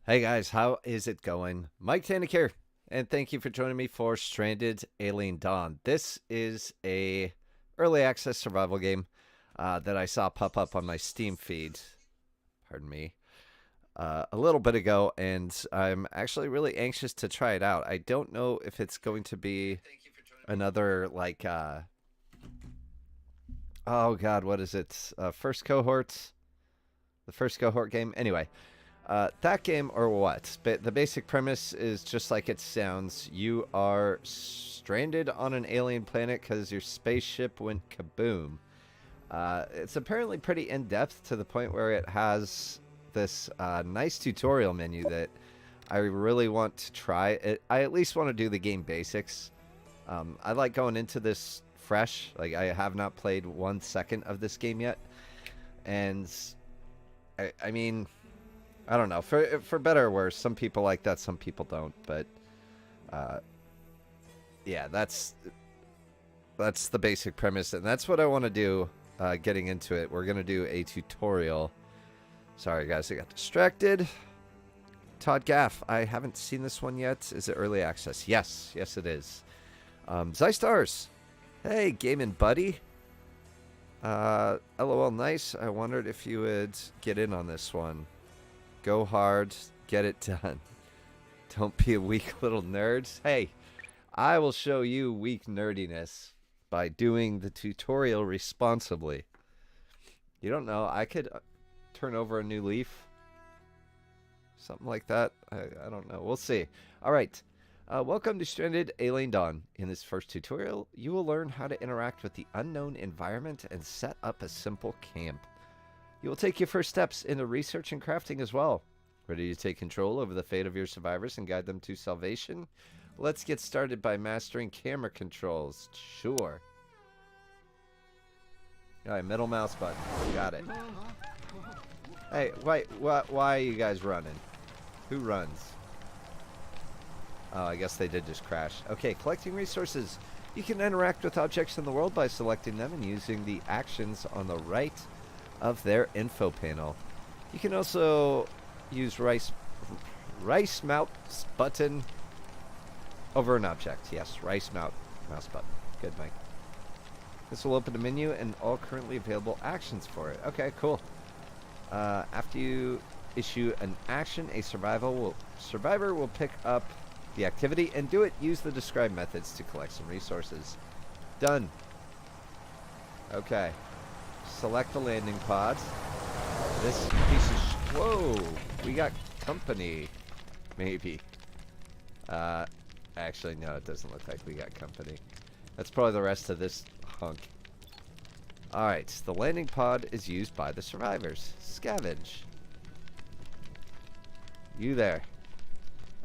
Hey guys, how is it going? Mike Tannick here, and thank you for joining me for Stranded Alien Dawn. This is a early access survival game that I saw pop up on my Steam feed, pardon me, a little bit ago, and I'm actually really anxious to try it out. I don't know if it's going to be another, oh god, what is it? First cohort? The first cohort game? Anyway. That game or what? But the basic premise is just like it sounds. You are stranded on an alien planet because your spaceship went kaboom. It's apparently pretty in-depth to the point where it has this nice tutorial menu that I really want to try. I at least want to do the game basics. I like going into this fresh. Like, I have not played 1 second of this game yet. And, I mean... I don't know. For better or worse, some people like that, some people don't. But yeah, that's the basic premise, and that's what I want to do. Getting into it, we're gonna do a tutorial. Sorry, guys, I got distracted. Todd Gaff, I haven't seen this one yet. Is it early access? Yes, yes, it is. Zystars, hey, gaming buddy. LOL, nice. I wondered if you would get in on this one. Go hard, get it done. Don't be a weak little nerd. Hey, I will show you weak nerdiness by doing the tutorial responsibly. You don't know, I could turn over a new leaf. Something like that. I don't know. We'll see. All right. Welcome to Stranded Alien Dawn. In this first tutorial, you will learn how to interact with the unknown environment and set up a simple camp. You will take your first steps into research and crafting as well. Ready to take control over the fate of your survivors and guide them to salvation? Let's get started by mastering camera controls. Sure. Alright, middle mouse button. Got it. Hey, wait, why are you guys running? Who runs? Oh, I guess they did just crash. Okay, collecting resources. You can interact with objects in the world by selecting them and using the actions on the right of their info panel. You can also use rice mouse button over an object. Yes, mouse button. Good, Mike. This will open the menu and all currently available actions for it. Okay, cool. After you issue an action, a survivor will pick up the activity and do it. Use the described methods to collect some resources. Done. Okay. Select the landing pod. This piece of whoa, we got company. Maybe. Actually, no, it doesn't look like we got company. That's probably the rest of this hunk. Alright, the landing pod is used by the survivors. Scavenge. You there.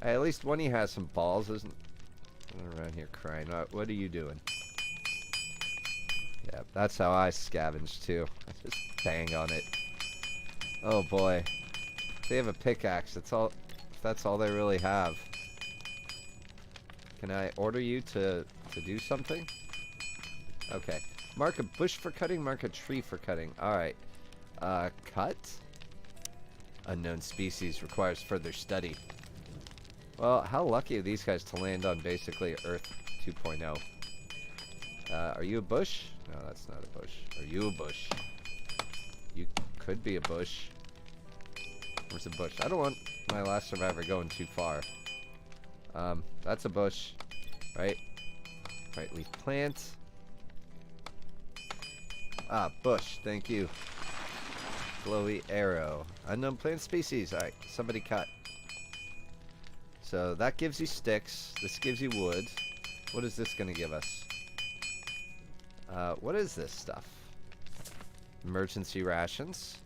Hey, at least one of you has some balls, isn't around here crying. What are you doing? Yeah, that's how I scavenge too. I just bang on it. Oh boy. They have a pickaxe. That's all they really have. Can I order you to do something? Okay. Mark a bush for cutting, mark a tree for cutting. Alright. Cut? Unknown species requires further study. Well, how lucky are these guys to land on basically Earth 2.0? Are you a bush? No, that's not a bush. Are you a bush? You could be a bush. Where's a bush? I don't want my last survivor going too far. That's a bush. Right? Right, leaf plant. Ah, bush. Thank you. Glowy arrow. Unknown plant species. Alright, somebody cut. So that gives you sticks. This gives you wood. What is this going to give us? What is this stuff? Emergency rations.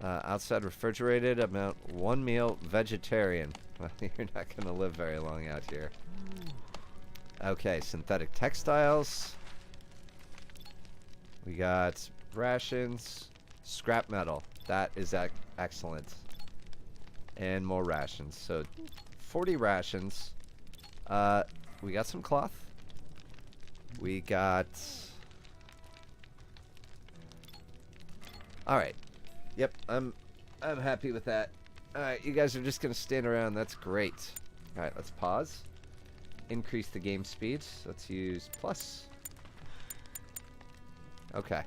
Outside refrigerated, amount 1 meal, vegetarian. Well, you're not going to live very long out here. Okay, synthetic textiles. We got rations. Scrap metal. That is excellent. And more rations. So, 40 rations. We got some cloth. We got... Alright. Yep, I'm happy with that. Alright, you guys are just going to stand around. That's great. Alright, let's pause. Increase the game speed. Let's use plus. Okay.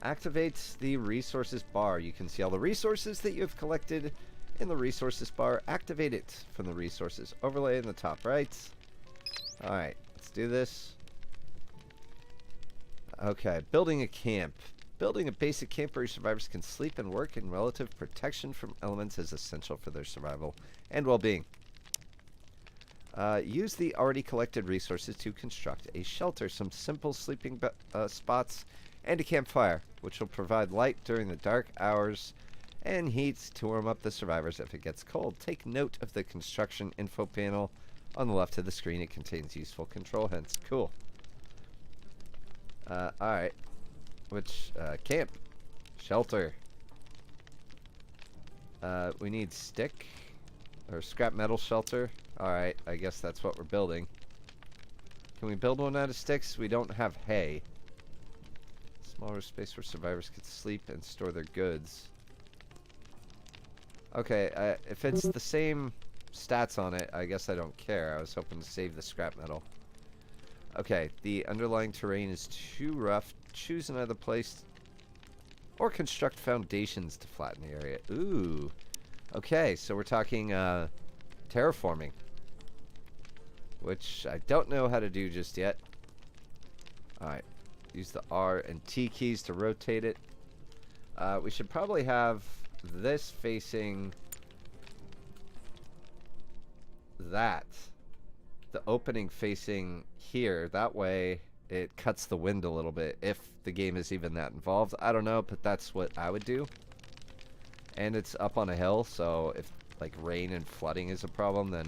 Activates the resources bar. You can see all the resources that you have collected in the resources bar. Activate it from the resources overlay in the top right. Alright, let's do this. Okay, building a camp. Building a basic camp where your survivors can sleep and work in relative protection from elements is essential for their survival and well-being. Use the already collected resources to construct a shelter, some simple sleeping spots, and a campfire, which will provide light during the dark hours and heat to warm up the survivors if it gets cold. Take note of the construction info panel on the left of the screen. It contains useful control hints. Cool. Alright. Which, camp. Shelter. We need stick. Or scrap metal shelter. Alright, I guess that's what we're building. Can we build one out of sticks? We don't have hay. Smaller space where survivors can sleep and store their goods. Okay, if it's the same stats on it, I guess I don't care. I was hoping to save the scrap metal. Okay, the underlying terrain is too rough. Choose another place or construct foundations to flatten the area. Ooh. Okay, so we're talking terraforming, which I don't know how to do just yet. Alright, use the R and T keys to rotate it. We should probably have this facing that. The opening facing here. That way it cuts the wind a little bit, if the game is even that involved. I don't know, but that's what I would do. And it's up on a hill, so if like rain and flooding is a problem, then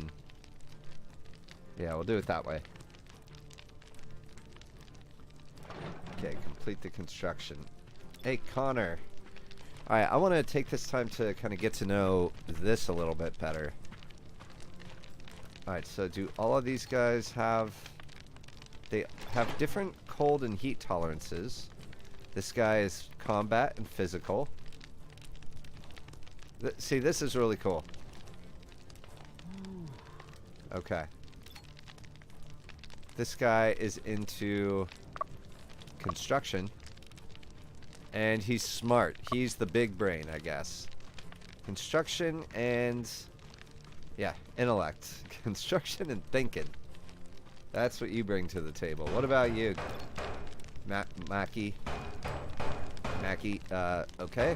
yeah, we'll do it that way. Okay, complete the construction. Hey, Connor. Alright, I want to take this time to kind of get to know this a little bit better. Alright, so do all of these guys have... They have different cold and heat tolerances. This guy is combat and physical. See, this is really cool. Okay. This guy is into construction. And he's smart. He's the big brain, I guess. Construction and... yeah, intellect. Construction and thinking. That's what you bring to the table. What about you, Mackie? Mackie, okay.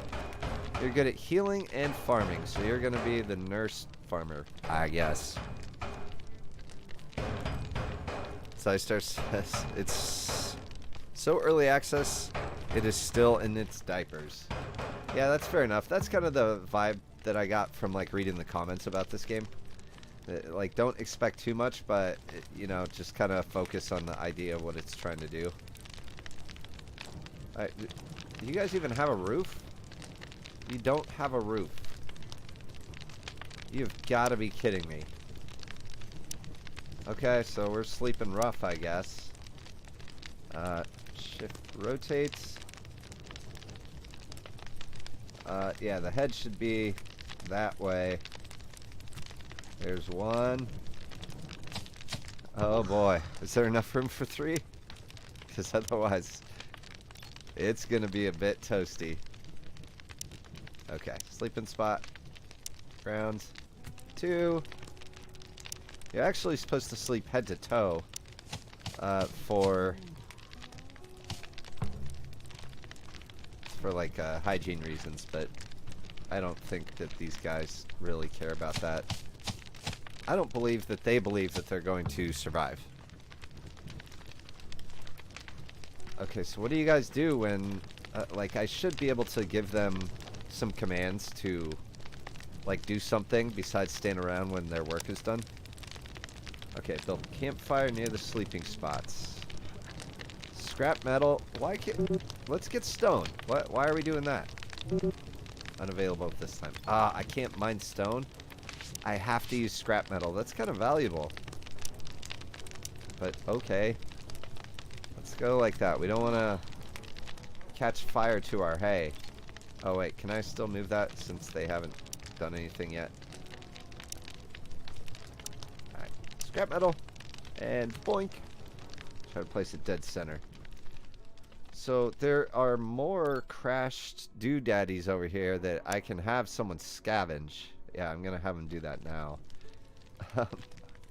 You're good at healing and farming, so you're gonna be the nurse farmer, I guess. Systar says it's so early access, it is still in its diapers. Yeah, that's fair enough. That's kind of the vibe that I got from like reading the comments about this game. Like, don't expect too much, but you know, just kind of focus on the idea of what it's trying to do. Alright, do you guys even have a roof? You don't have a roof. You've got to be kidding me. Okay, so we're sleeping rough, I guess. Shift rotates. Yeah, the head should be that way. There's one. Oh boy. Is there enough room for 3? Because otherwise, it's going to be a bit toasty. Okay, sleeping spot. Ground. 2. You're actually supposed to sleep head to toe. For like hygiene reasons, but I don't think that these guys really care about that. I don't believe that they believe that they're going to survive. Okay, so what do you guys do when, like, I should be able to give them some commands to, like, do something besides stand around when their work is done. Okay, build a campfire near the sleeping spots. Scrap metal. Why can't... Let's get stone. Why are we doing that? Unavailable at this time. Ah, I can't mine stone. I have to use scrap metal. That's kind of valuable. But, okay. Let's go like that. We don't want to catch fire to our hay. Oh wait, can I still move that since they haven't done anything yet? Alright, scrap metal. And boink. Try to place it dead center. So there are more crashed doodaddies over here that I can have someone scavenge. Yeah, I'm gonna have them do that now.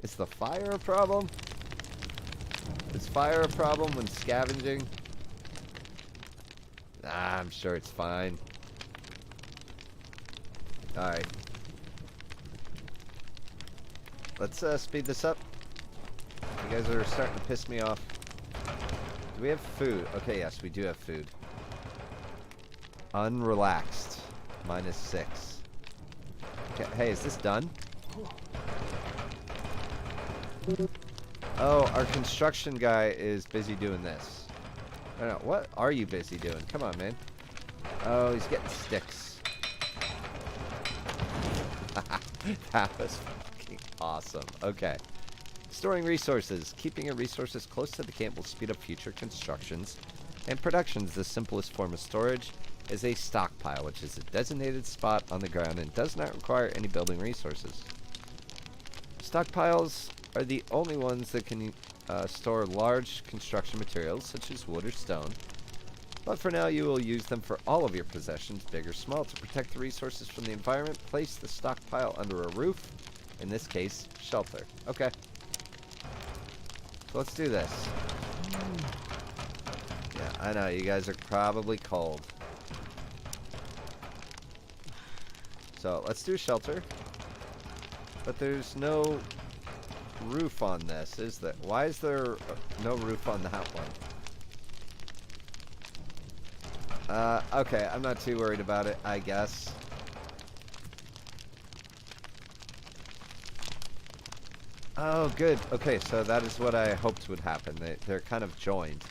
Is the fire a problem? Is fire a problem when scavenging? Nah, I'm sure it's fine. Alright. Let's speed this up. You guys are starting to piss me off. Do we have food? Okay, yes, we do have food. Unrelaxed. -6. Okay, hey, is this done? Oh, our construction guy is busy doing this. I don't know. What are you busy doing? Come on, man. Oh, he's getting sticks. That was fucking awesome. Okay. Storing resources. Keeping your resources close to the camp will speed up future constructions and productions. The simplest form of storage is a stockpile, which is a designated spot on the ground and does not require any building resources. Stockpiles are the only ones that can store large construction materials such as wood or stone, but for now you will use them for all of your possessions, big or small. To protect the resources from the environment, place the stockpile under a roof, in this case, shelter. Okay. So let's do this. Yeah, I know, you guys are probably cold. So let's do shelter, but there's no roof on this, is there? Why is there no roof on that one? Okay, I'm not too worried about it, I guess. Oh, good. Okay, so that is what I hoped would happen. They're kind of joined.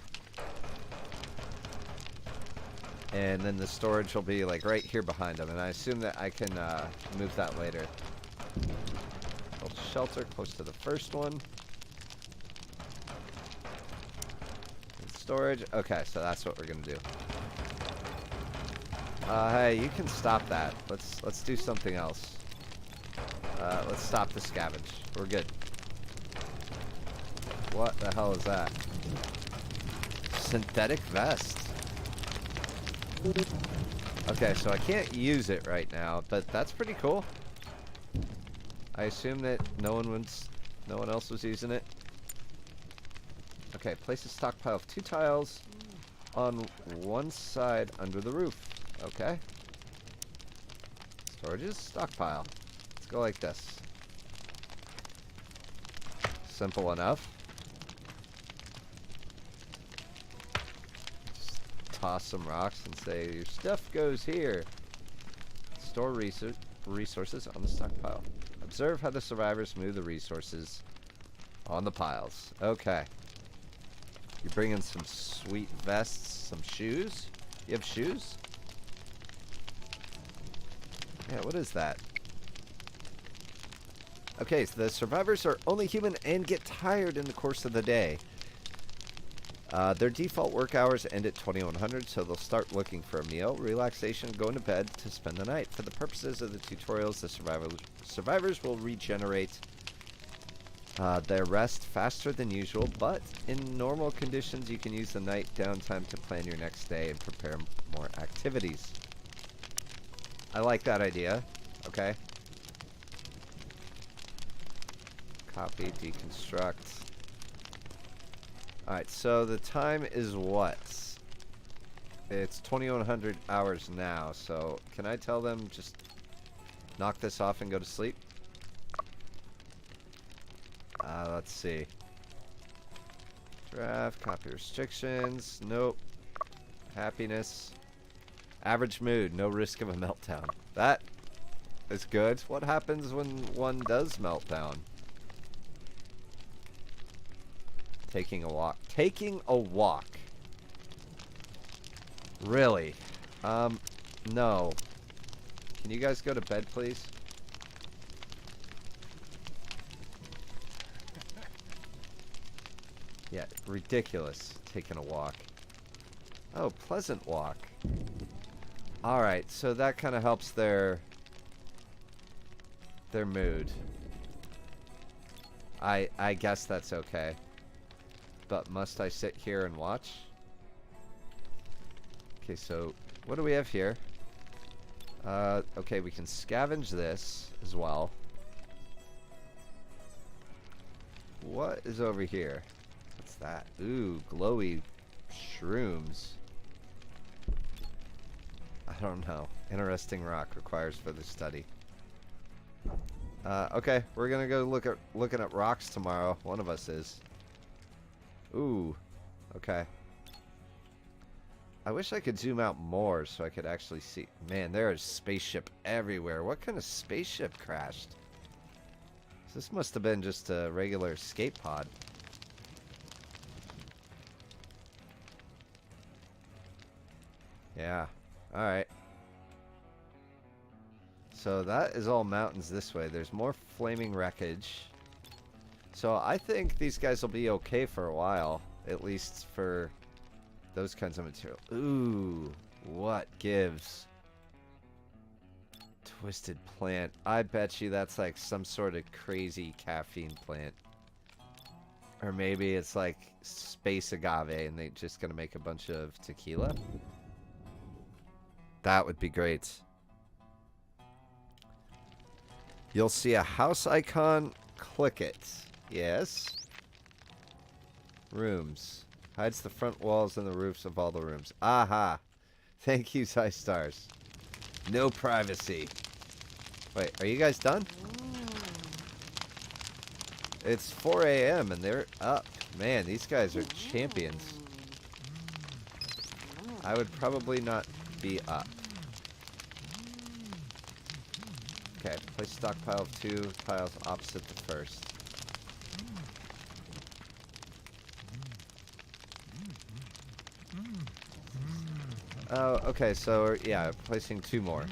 And then the storage will be like right here behind them, and I assume that I can move that later. Shelter close to the first one. And storage. Okay, so that's what we're gonna do. Hey, you can stop that. Let's do something else. Let's stop the scavenge. We're good. What the hell is that? Synthetic vest. Okay, so I can't use it right now, but that's pretty cool. I assume that no one else was using it. Okay, place a stockpile of 2 tiles on one side under the roof. Okay. Storages, stockpile. Let's go like this. Simple enough. Just toss some rocks and say, your stuff goes here. Store resources on the stockpile. Observe how the survivors move the resources on the piles. Okay. You're bringing some sweet vests, some shoes. You have shoes? Yeah, what is that? Okay, so the survivors are only human and get tired in the course of the day. Their default work hours end at 2100, so they'll start looking for a meal, relaxation, going to bed to spend the night. For the purposes of the tutorials, the survivors will regenerate their rest faster than usual, but in normal conditions, you can use the night downtime to plan your next day and prepare more activities. I like that idea. Okay. Copy, deconstruct. Alright, so the time is what? It's 2100 hours now, so can I tell them just knock this off and go to sleep? Let's see. Draft, copy restrictions. Nope. Happiness. Average mood, no risk of a meltdown. That is good. What happens when one does melt down? Taking a walk. Taking a walk. Really? No. Can you guys go to bed, please? Yeah, ridiculous. Taking a walk. Oh, pleasant walk. Alright, so that kind of helps their mood. I guess that's okay. But must I sit here and watch? Okay, so what do we have here? Okay, we can scavenge this as well. What is over here? What's that? Ooh, glowy shrooms. I don't know. Interesting rock requires further study. Okay, we're gonna go looking at rocks tomorrow. One of us is. Ooh, okay. I wish I could zoom out more so I could actually see. Man, there is spaceship everywhere. What kind of spaceship crashed? This must have been just a regular escape pod. Yeah. Alright. So that is all mountains this way. There's more flaming wreckage. So I think these guys will be okay for a while. At least for those kinds of material. Ooh. What gives? Twisted plant. I bet you that's like some sort of crazy caffeine plant. Or maybe it's like space agave and they're just gonna make a bunch of tequila. That would be great. You'll see a house icon. Click it. Yes. Rooms. Hides the front walls and the roofs of all the rooms. Aha. Thank you, Stars. No privacy. Wait, are you guys done? It's 4 a.m. and they're up. Man, these guys are champions. I would probably not be up. Okay, place stockpile of 2 piles opposite the first. Oh, okay, so, yeah, placing 2 more.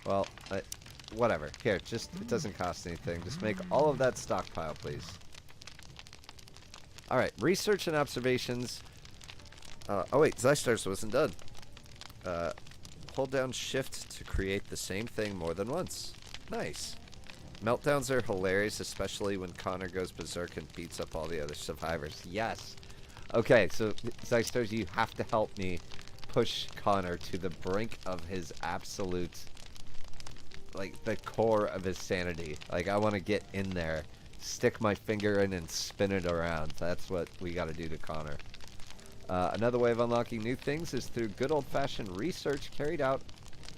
Well, whatever. Here, just, it doesn't cost anything. Just make all of that stockpile, please. Alright, research and observations. Oh wait, Zystars wasn't done. Hold down shift to create the same thing more than once. Nice. Meltdowns are hilarious, especially when Connor goes berserk and beats up all the other survivors. Yes. Okay, so Zystars, you have to help me push Connor to the brink of his absolute, like, the core of his sanity. Like, I want to get in there, stick my finger in and spin it around. That's what we got to do to Connor. Another way of unlocking new things is through good old-fashioned research carried out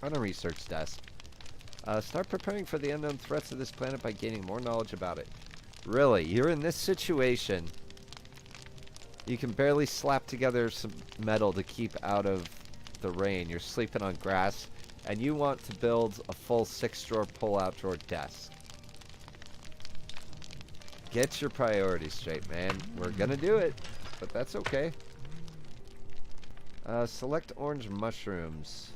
on a research desk. Start preparing for the unknown threats of this planet by gaining more knowledge about it. Really, you're in this situation. You can barely slap together some metal to keep out of the rain. You're sleeping on grass, and you want to build a full 6-drawer pull-out drawer desk. Get your priorities straight, man. We're gonna do it, but that's okay. Select orange mushrooms.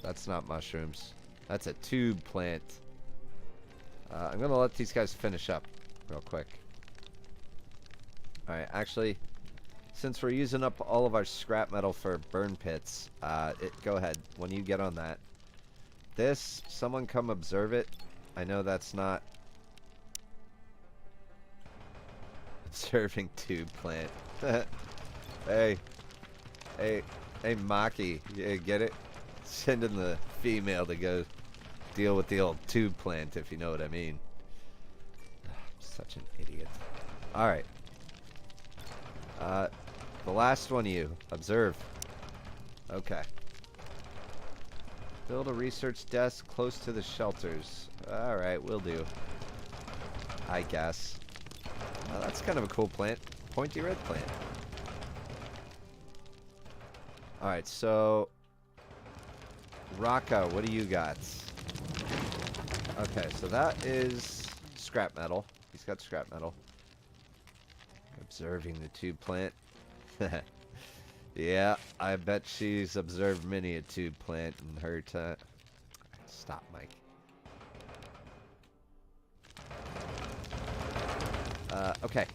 That's not mushrooms. That's a tube plant. I'm gonna let these guys finish up real quick. Alright, actually, since we're using up all of our scrap metal for burn pits, go ahead, when you get on that. This, someone come observe it. I know that's not... Observing tube plant. Hey, Maki, you get it? Sending the female to go deal with the old tube plant, if you know what I mean. I'm such an idiot. Alright. The last one you. Observe. Okay. Build a research desk close to the shelters. Alright, will do. I guess. Oh, that's kind of a cool plant. Pointy red plant. Alright, so... Raka, what do you got? Okay, so that is scrap metal. He's got scrap metal. Observing the tube plant. Yeah, I bet she's observed many a tube plant in her time. Stop, Mike. Okay,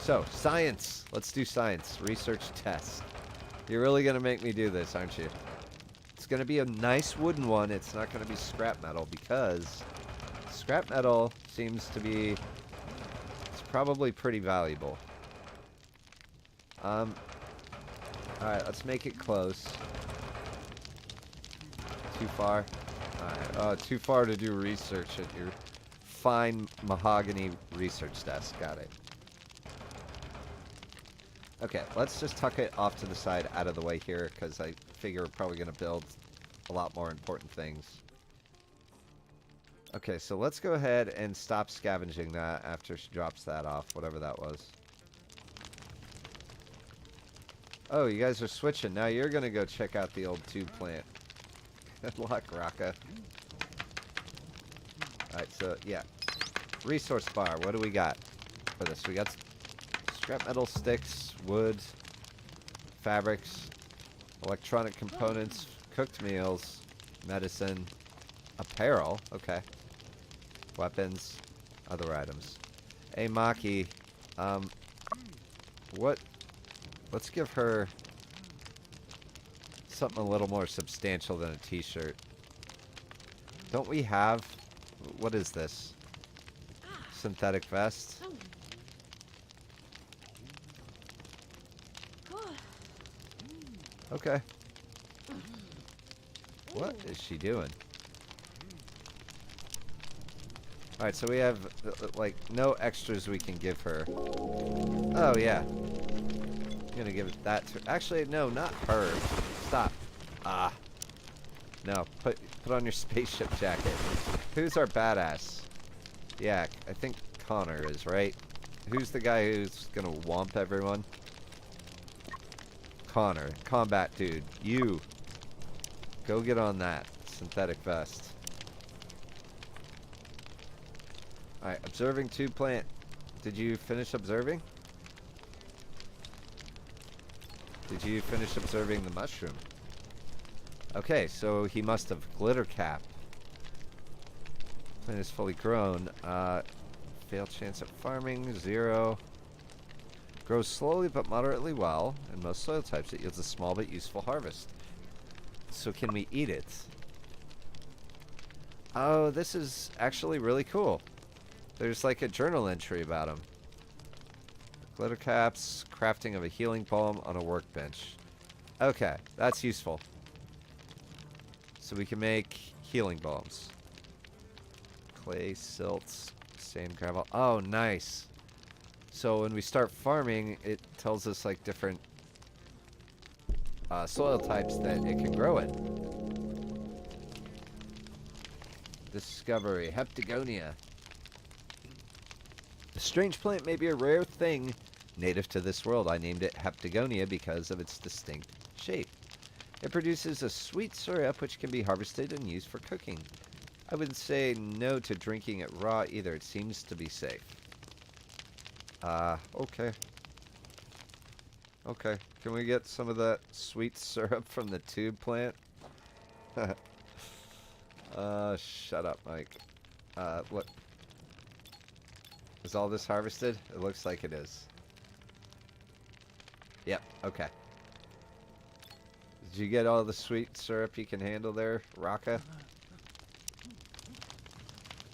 so science. Let's do science. Research test. You're really gonna make me do this, aren't you? It's gonna be a nice wooden one. It's not gonna be scrap metal because scrap metal seems to be... It's probably pretty valuable. Alright, let's make it close. Too far? Alright, too far to do research at your fine mahogany research desk. Got it. Okay, let's just tuck it off to the side out of the way here, because I figure we're probably going to build a lot more important things. Okay, so let's go ahead and stop scavenging that after she drops that off, whatever that was. Oh, you guys are switching. Now you're going to go check out the old tube plant. Good luck, Raka. Alright, so, yeah. Resource bar, what do we got for this? We got scrap metal sticks, wood, fabrics, electronic components, cooked meals, medicine, apparel, okay, weapons, other items. Hey, Maki, let's give her something a little more substantial than a t-shirt. Don't we have, what is this? Synthetic vest? Okay. What is she doing? Alright, so we have, like, no extras we can give her. Oh, yeah. I'm gonna give that to... Actually, no, not her. Stop. Ah. No, put on your spaceship jacket. Who's our badass? Yeah, I think Connor is, right? Who's the guy who's gonna womp everyone? Connor, combat dude, you go get on that synthetic vest. Alright, observing tube plant. Did you finish observing? Did you finish observing the mushroom? Okay, so he must have glitter cap. Plant is fully grown. Fail chance at farming, 0. Grows slowly but moderately well. In most soil types, it yields a small but useful harvest. So can we eat it? Oh, this is actually really cool. There's like a journal entry about him. Glitter caps, crafting of a healing balm on a workbench. Okay, that's useful. So we can make healing balms. Clay, silts, sand, gravel. Oh, nice. So when we start farming, it tells us like different soil types that it can grow in. Discovery, Heptagonia. A strange plant may be a rare thing native to this world. I named it Heptagonia because of its distinct shape. It produces a sweet syrup which can be harvested and used for cooking. I would say no to drinking it raw either. It seems to be safe. Okay. Okay. Can we get some of that sweet syrup from the tube plant? Shut up, Mike. What? Is all this harvested? It looks like it is. Yep, okay. Did you get all the sweet syrup you can handle there, Raka?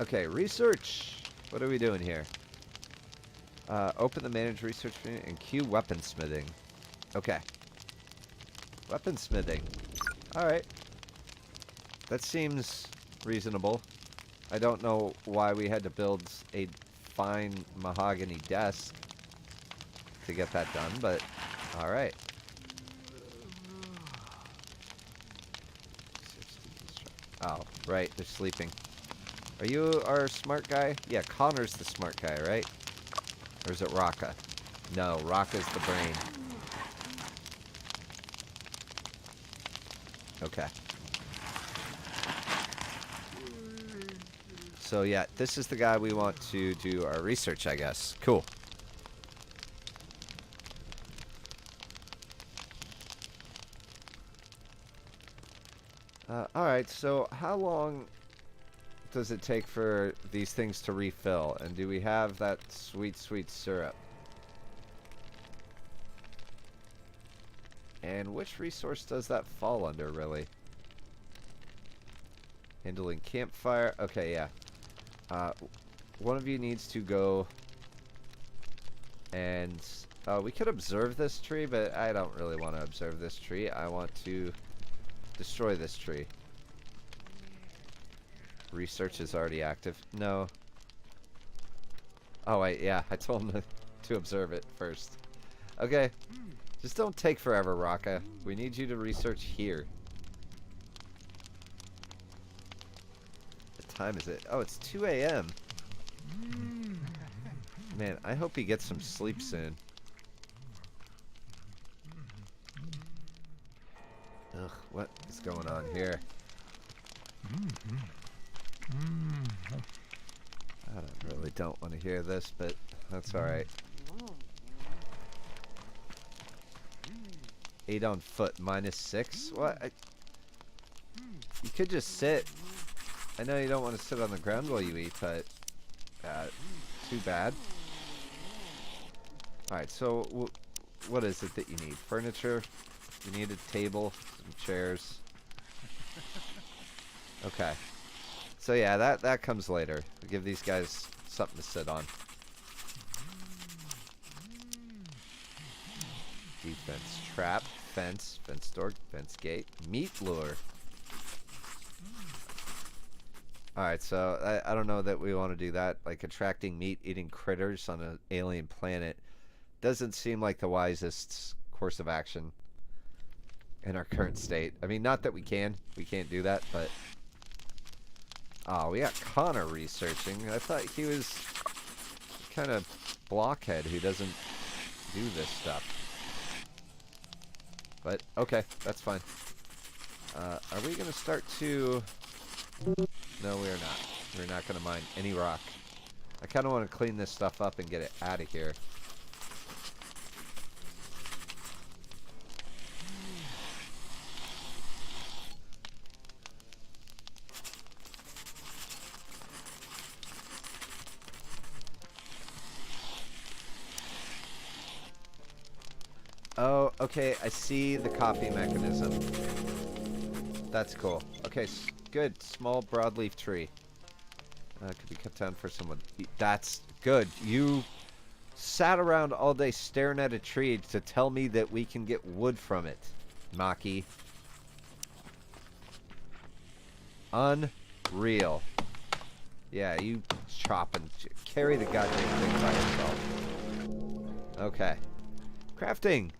Okay, research! What are we doing here? Open the manage research menu and queue weaponsmithing. Okay. Weaponsmithing. Alright. That seems reasonable. I don't know why we had to build a fine mahogany desk to get that done, but alright. Oh, right, they're sleeping. Are you our smart guy? Yeah, Connor's the smart guy, right? Or is it Raka? No, Raka's the brain. Okay. So yeah, this is the guy we want to do our research, I guess. Cool. Alright, so how long does it take for these things to refill? And do we have that sweet, sweet syrup? And which resource does that fall under, really? Handling campfire. Okay, yeah. One of you needs to go and... we could observe this tree, but I don't really want to observe this tree. I want to destroy this tree. Research is already active. No. Oh, wait, yeah. I told him to observe it first. Okay. Just don't take forever, Raka. We need you to research here. What time is it? Oh, it's 2 a.m. Man, I hope he gets some sleep soon. Ugh, what is going on here? I really don't want to hear this, but that's alright. 8 on foot, -6? What? You could just sit. I know you don't want to sit on the ground while you eat, but too bad. Alright, so what is it that you need? Furniture? You need a table, some chairs. Okay. So yeah, that comes later. We'll give these guys something to sit on. Defense trap, fence door, fence gate, meat lure. Alright, so I don't know that we want to do that. Like attracting meat-eating critters on an alien planet doesn't seem like the wisest course of action in our current state. I mean, not that we can't do that, but... Oh, we got Connor researching. I thought he was kind of blockhead who doesn't do this stuff. But, okay, that's fine. Are we going to start to... No, we are not. We're not going to mine any rock. I kind of want to clean this stuff up and get it out of here. Oh, okay, I see the coffee mechanism. That's cool. Okay, good. Small broadleaf tree. Could be cut down for someone. That's good. You sat around all day staring at a tree to tell me that we can get wood from it. Maki. Unreal. Yeah, you chop and carry the goddamn thing by yourself. Okay. Crafting.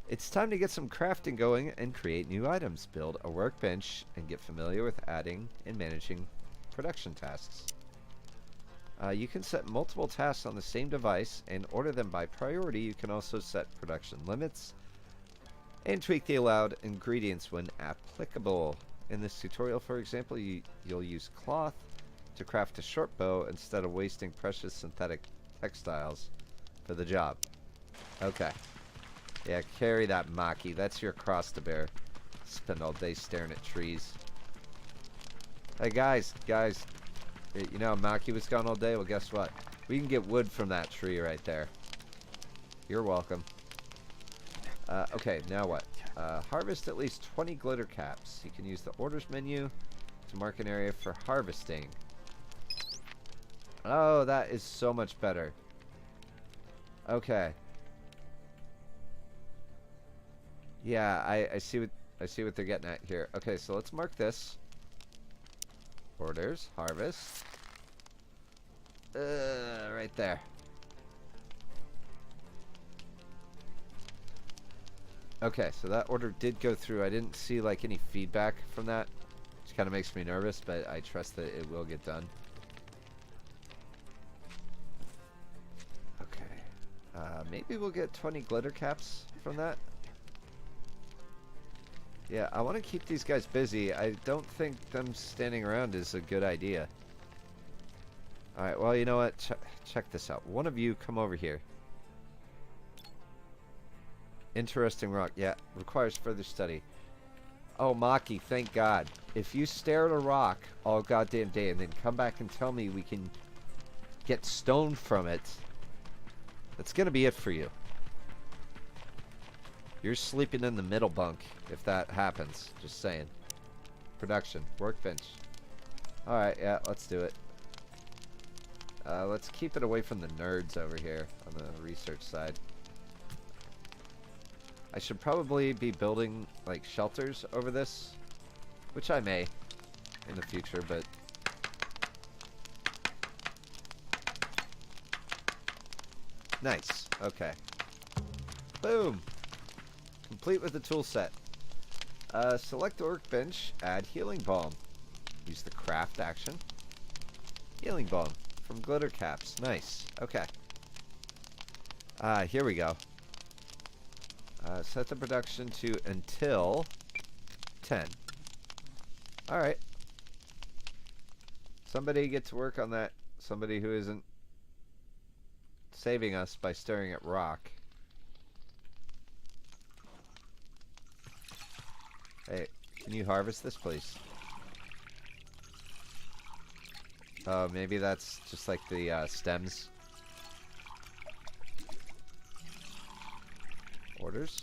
It's time to get some crafting going and create new items. Build a workbench and get familiar with adding and managing production tasks. You can set multiple tasks on the same device and order them by priority. You can also set production limits and tweak the allowed ingredients when applicable. In this tutorial, for example, you'll use cloth to craft a short bow instead of wasting precious synthetic textiles for the job. Okay. Yeah, carry that, Maki. That's your cross to bear. Spend all day staring at trees. Hey, guys. You know, Maki was gone all day? Well, guess what? We can get wood from that tree right there. You're welcome. Okay, now what? Harvest at least 20 glitter caps. You can use the orders menu to mark an area for harvesting. Oh, that is so much better. Okay. Yeah, I see what they're getting at here. Okay, so let's mark this. Orders, harvest. Right there. Okay, so that order did go through. I didn't see like any feedback from that, which kind of makes me nervous, but I trust that it will get done. Okay. Maybe we'll get 20 glitter caps from that. Yeah, I want to keep these guys busy. I don't think them standing around is a good idea. Alright, well, you know what? Check this out. One of you come over here. Interesting rock. Yeah, requires further study. Oh, Maki, thank God. If you stare at a rock all goddamn day and then come back and tell me we can get stone from it, that's going to be it for you. You're sleeping in the middle bunk if that happens. Just saying. Production. Workbench. Alright, yeah, let's do it. Let's keep it away from the nerds over here on the research side. I should probably be building, like, shelters over this. Which I may in the future, but... Nice. Okay. Boom! Complete with the tool set. Select the workbench. Add healing balm. Use the craft action. Healing balm from glitter caps. Nice. Okay. Here we go. Set the production to until 10. Alright. Somebody get to work on that. Somebody who isn't saving us by staring at rock. Hey, can you harvest this, please? Oh, maybe that's just like the stems. Orders?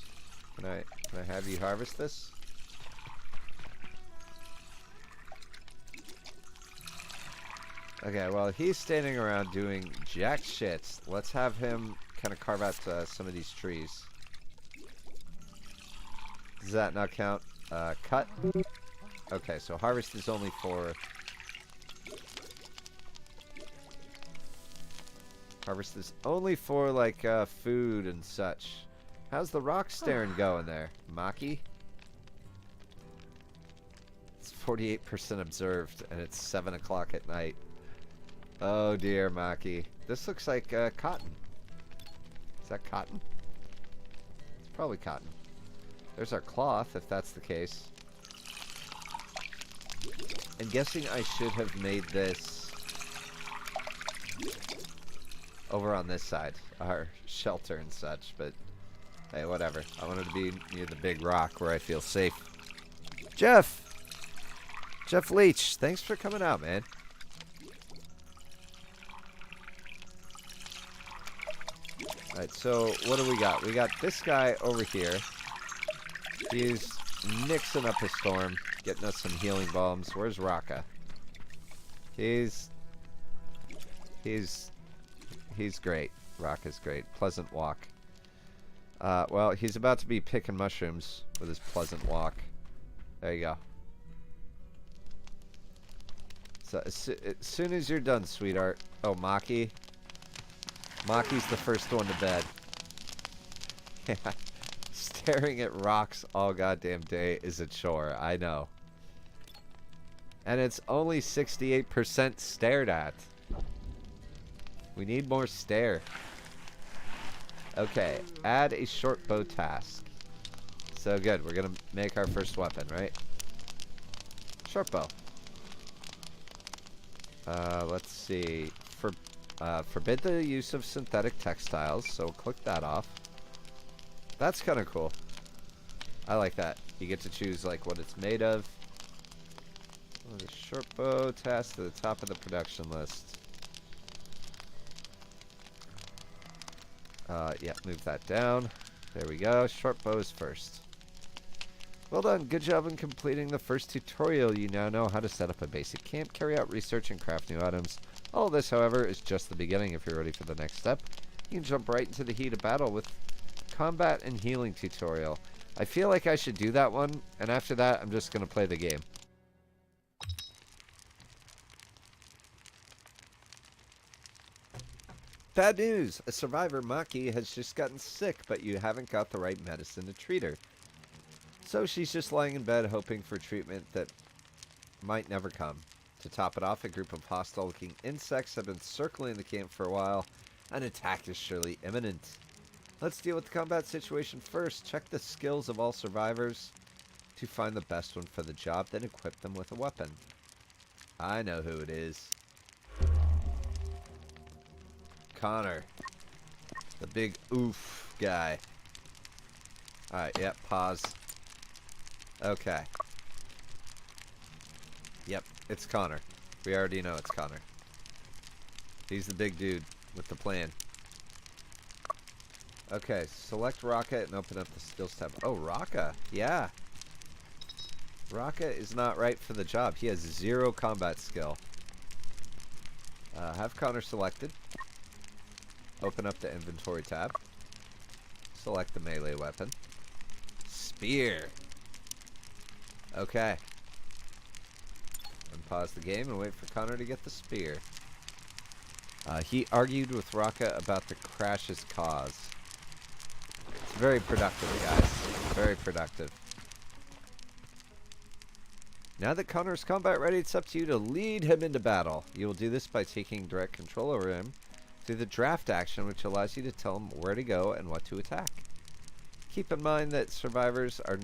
Can I have you harvest this? Okay, well, he's standing around doing jack shit. Let's have him kind of carve out some of these trees. Does that not count? Cut? Okay, so harvest is only for... Harvest is only for, like, food and such. How's the rock staring going there, Maki? It's 48% observed, and it's 7 o'clock at night. Oh dear, Maki. This looks like cotton. Is that cotton? It's probably cotton. There's our cloth, if that's the case. I'm guessing I should have made this over on this side, our shelter and such, but hey, whatever. I wanted to be near the big rock where I feel safe. Jeff! Jeff Leach, thanks for coming out, man. Alright, so what do we got? We got this guy over here. He's mixing up a storm, getting us some healing balms. Where's Raka? He's great. Raka's great. Pleasant walk. Well, he's about to be picking mushrooms with his pleasant walk. There you go. So as soon as you're done, sweetheart. Oh, Maki. Maki's the first one to bed. Yeah. Staring at rocks all goddamn day is a chore. I know. And it's only 68% stared at. We need more stare. Okay, add a short bow task. So good, we're gonna make our first weapon, right? Short bow. Let's see. Forbid the use of synthetic textiles, so click that off. That's kind of cool. I like that. You get to choose like what it's made of. Oh, the short bow task to the top of the production list. Yeah, move that down. There we go. Short bows first. Well done. Good job in completing the first tutorial. You now know how to set up a basic camp, carry out research, and craft new items. All of this, however, is just the beginning. If you're ready for the next step, you can jump right into the heat of battle with combat and healing tutorial. I feel like I should do that one, and after that, I'm just going to play the game. Bad news! A survivor, Maki, has just gotten sick, but you haven't got the right medicine to treat her. So she's just lying in bed hoping for treatment that might never come. To top it off, a group of hostile-looking insects have been circling the camp for a while. An attack is surely imminent. Let's deal with the combat situation first. Check the skills of all survivors to find the best one for the job, then equip them with a weapon. I know who it is. Connor. The big oof guy. Alright, yep, pause. Okay. Yep, it's Connor. We already know it's Connor. He's the big dude with the plan. Okay, select Raka and open up the skills tab. Oh, Raka. Yeah. Raka is not right for the job. He has 0 combat skill. Have Connor selected. Open up the inventory tab. Select the melee weapon. Spear. Okay. Unpause the game and wait for Connor to get the spear. He argued with Raka about the crash's cause. It's very productive, guys. Very productive. Now that Connor is combat ready, it's up to you to lead him into battle. You will do this by taking direct control over him through the draft action, which allows you to tell him where to go and what to attack. Keep in mind that survivors that are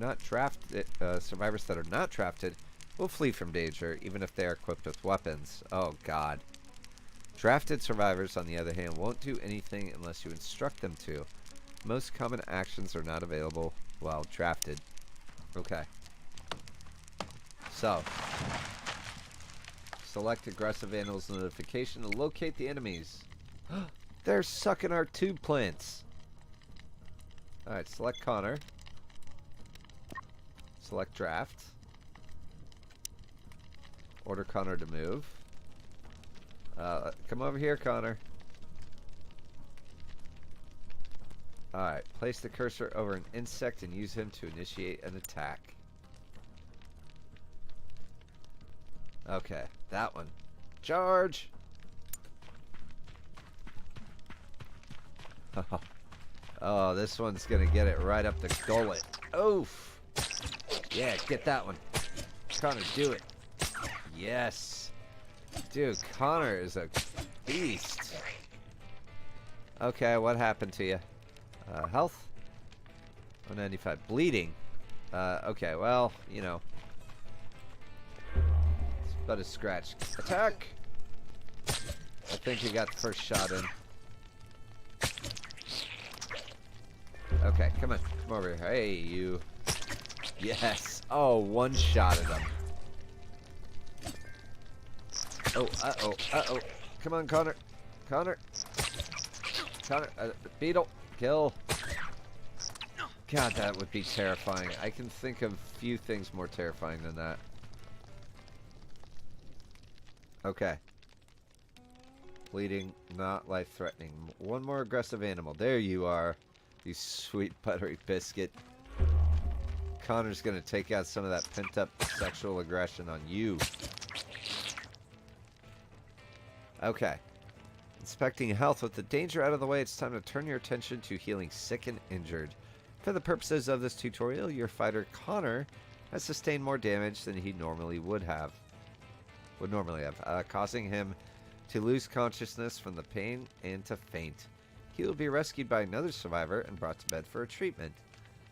not drafted will flee from danger, even if they are equipped with weapons. Oh, God. Drafted survivors, on the other hand, won't do anything unless you instruct them to. Most common actions are not available while drafted. Okay. So, select aggressive animals notification to locate the enemies. They're sucking our tube plants. Alright, select Connor. Select draft. Order Connor to move. Come over here, Connor. Alright, place the cursor over an insect and use him to initiate an attack. Okay, that one. Charge! Oh, this one's gonna get it right up the gullet. Oof! Yeah, get that one. Connor, do it. Yes. Dude, Connor is a beast. Okay, what happened to you? Health? 195. Bleeding. Okay, well, you know. It's but a scratch. Attack! I think he got the first shot in. Okay, come on. Come over here. Hey, you. Yes. Oh, one-shotted him. Oh, uh-oh, uh-oh. Come on, Connor. Connor. Connor. Beetle. Kill. God, that would be terrifying. I can think of few things more terrifying than that. Okay. Bleeding, not life-threatening. One more aggressive animal. There you are. You sweet buttery biscuit. Connor's gonna take out some of that pent-up sexual aggression on you. Okay. Inspecting health. With the danger out of the way, it's time to turn your attention to healing sick and injured. For the purposes of this tutorial, your fighter Connor has sustained more damage than he normally would have, causing him to lose consciousness from the pain and to faint. He will be rescued by another survivor and brought to bed for a treatment.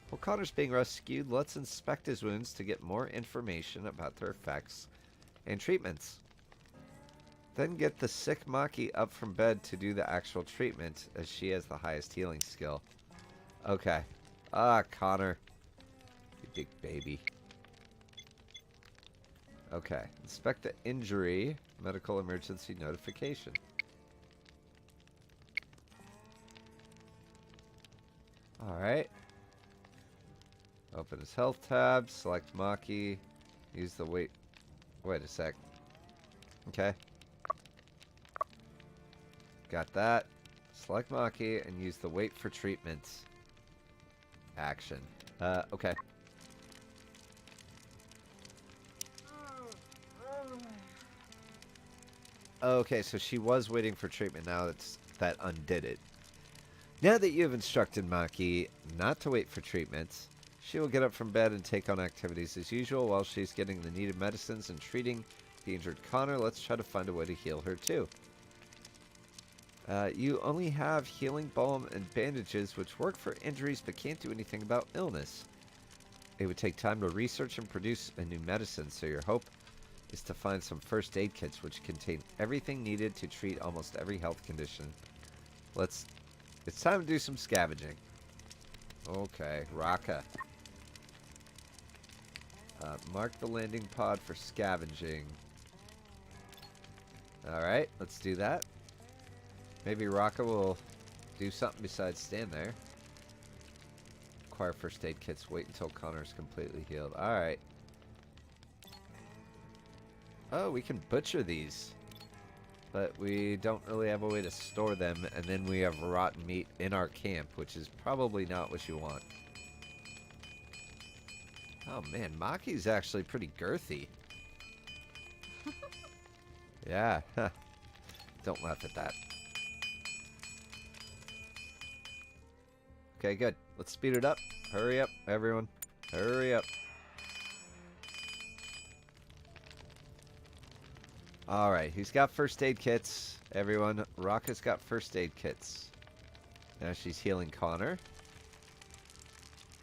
While Connor's being rescued, let's inspect his wounds to get more information about their effects and treatments. Then get the sick Maki up from bed to do the actual treatment, as she has the highest healing skill. Okay. Ah, Connor. You big baby. Okay. Inspect the injury. Medical emergency notification. Alright. Open his health tab. Select Maki. Use the wait. Wait a sec. Okay. Got that. Select Maki and use the wait for treatment action. Okay. Okay, so she was waiting for treatment. Now that undid it. Now that you have instructed Maki not to wait for treatments, she will get up from bed and take on activities as usual while she's getting the needed medicines and treating the injured Connor. Let's try to find a way to heal her too. You only have healing balm and bandages, which work for injuries but can't do anything about illness. It would take time to research and produce a new medicine, so your hope is to find some first aid kits which contain everything needed to treat almost every health condition. It's time to do some scavenging. Okay, Raka. Mark the landing pod for scavenging. Alright, let's do that. Maybe Raka will do something besides stand there. require first aid kits. Wait until Connor is completely healed. Alright. Oh, we can butcher these. But we don't really have a way to store them. And then we have rotten meat in our camp, which is probably not what you want. Oh man, Maki's actually pretty girthy. Yeah. Don't laugh at that. Okay, good. Let's speed it up. Hurry up, everyone. Hurry up. Alright, he's got first aid kits. Everyone, Raka's got first aid kits. Now she's healing Connor.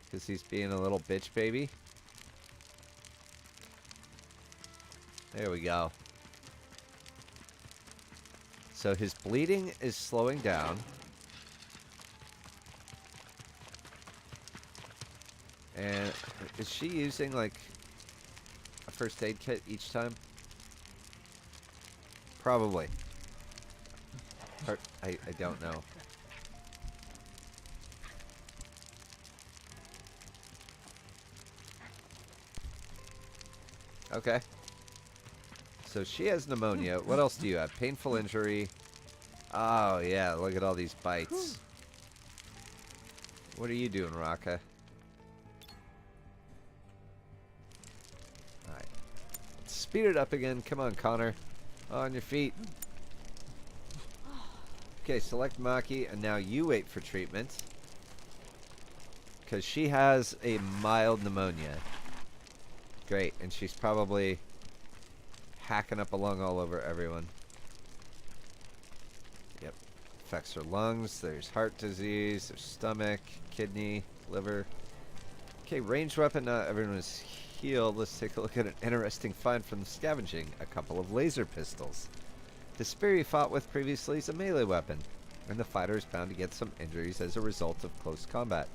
Because he's being a little bitch baby. There we go. So his bleeding is slowing down. And is she using like a first aid kit each time? Probably. I don't know. Okay. So she has pneumonia. What else do you have? Painful injury. Oh, yeah. Look at all these bites. What are you doing, Raka? Alright. Let's speed it up again. Come on, Connor. On your feet. Okay, select Maki, and now you wait for treatment. Because she has a mild pneumonia. Great, and she's probably hacking up a lung all over everyone. Yep. Affects her lungs, there's heart disease, there's stomach, kidney, liver. Okay, ranged weapon, not everyone is healed. Let's take a look at an interesting find from the scavenging. A couple of laser pistols. The spear you fought with previously is a melee weapon, and the fighter is bound to get some injuries as a result of close combat.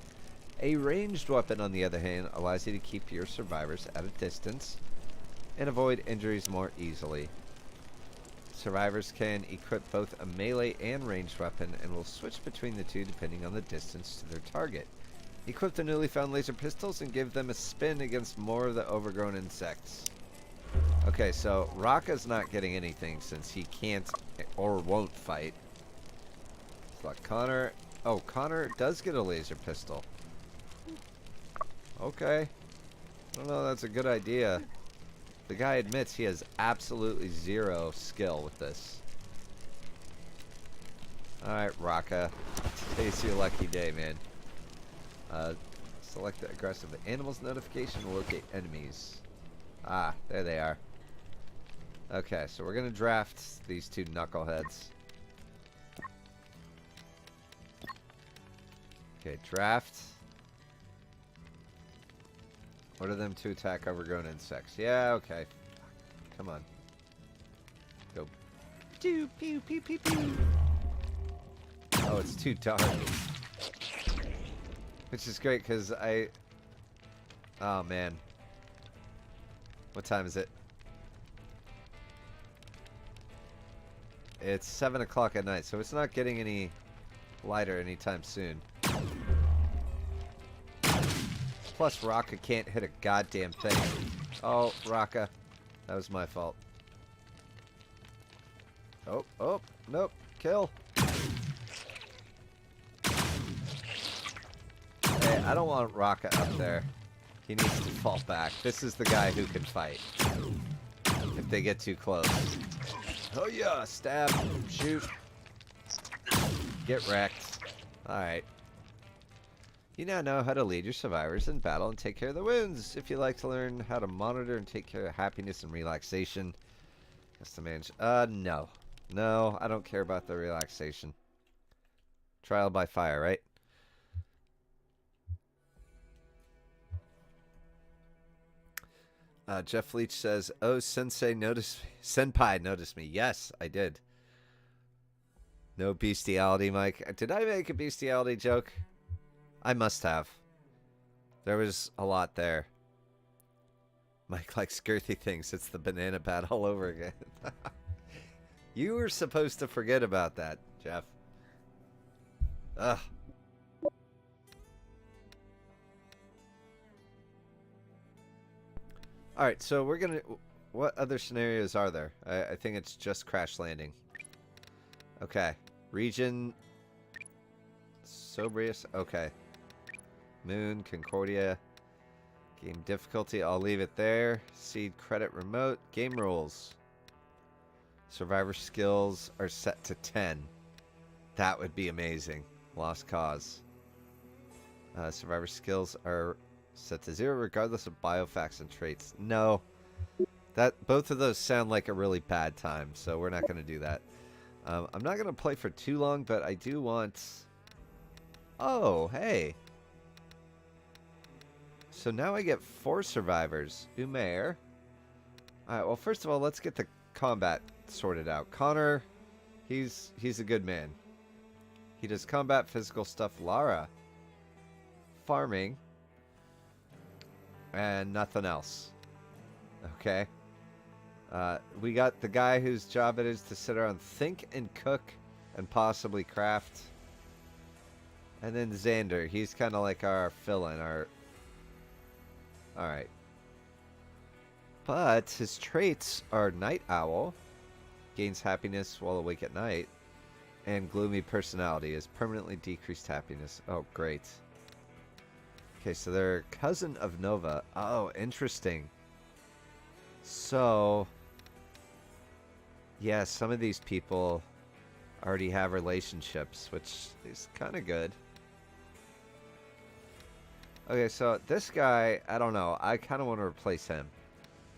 A ranged weapon, on the other hand, allows you to keep your survivors at a distance and avoid injuries more easily. Survivors can equip both a melee and ranged weapon and will switch between the two depending on the distance to their target. Equip the newly found laser pistols and give them a spin against more of the overgrown insects. Okay, so Raka's not getting anything since he can't or won't fight. Select Connor. Oh, Connor does get a laser pistol. Okay. I don't know, that's a good idea. The guy admits he has absolutely zero skill with this. Alright, Raka. Today's your lucky day, man. Select the aggressive animals notification to locate enemies. Ah, there they are. Okay, so we're gonna draft these two knuckleheads. Okay, draft. Order them to attack overgrown insects. Yeah, okay. Come on. Go. Pew, pew, pew, pew, pew. Oh, it's too dark. Which is great because I... Oh, man. What time is it? It's 7 o'clock at night, so it's not getting any lighter anytime soon. Plus, Raka can't hit a goddamn thing. Oh, Raka. That was my fault. Oh, oh, nope. Kill. Hey, I don't want Raka up there. He needs to fall back. This is the guy who can fight. If they get too close. Oh yeah, stab, shoot. Get wrecked. Alright. You now know how to lead your survivors in battle and take care of the wounds. If you'd like to learn how to monitor and take care of happiness and relaxation, that's the manage. No. No, I don't care about the relaxation. Trial by fire, right? Jeff Leach says, "Oh, Sensei noticed me. Senpai noticed me." Yes, I did. No bestiality, Mike. Did I make a bestiality joke? I must have. There was a lot there. Mike likes girthy things. It's the banana bat all over again. You were supposed to forget about that, Jeff. Ugh. Alright, so we're gonna... What other scenarios are there? I think it's just crash landing. Okay. Region... Sobrius? Okay. Moon, Concordia. Game difficulty, I'll leave it there. Seed credit remote. Game rules. Survivor skills are set to 10. That would be amazing. Lost cause. Survivor skills are set to 0 regardless of biofacts and traits. No. Both of those sound like a really bad time, so we're not going to do that. I'm not going to play for too long, but I do want... Oh, hey. So now I get 4 survivors. Umair. Alright, well, first of all, let's get the combat sorted out. Connor, he's a good man. He does combat, physical stuff. Lara, farming, and nothing else. Okay. We got the guy whose job it is to sit around, think and cook, and possibly craft. And then Xander, he's kind of like our fill-in, Alright. But his traits are Night Owl, gains happiness while awake at night, and gloomy personality is permanently decreased happiness. Oh, great. Okay, so they're cousin of Nova. Oh, interesting. So, yeah, some of these people already have relationships, which is kind of good. Okay, so this guy, I don't know. I kind of want to replace him.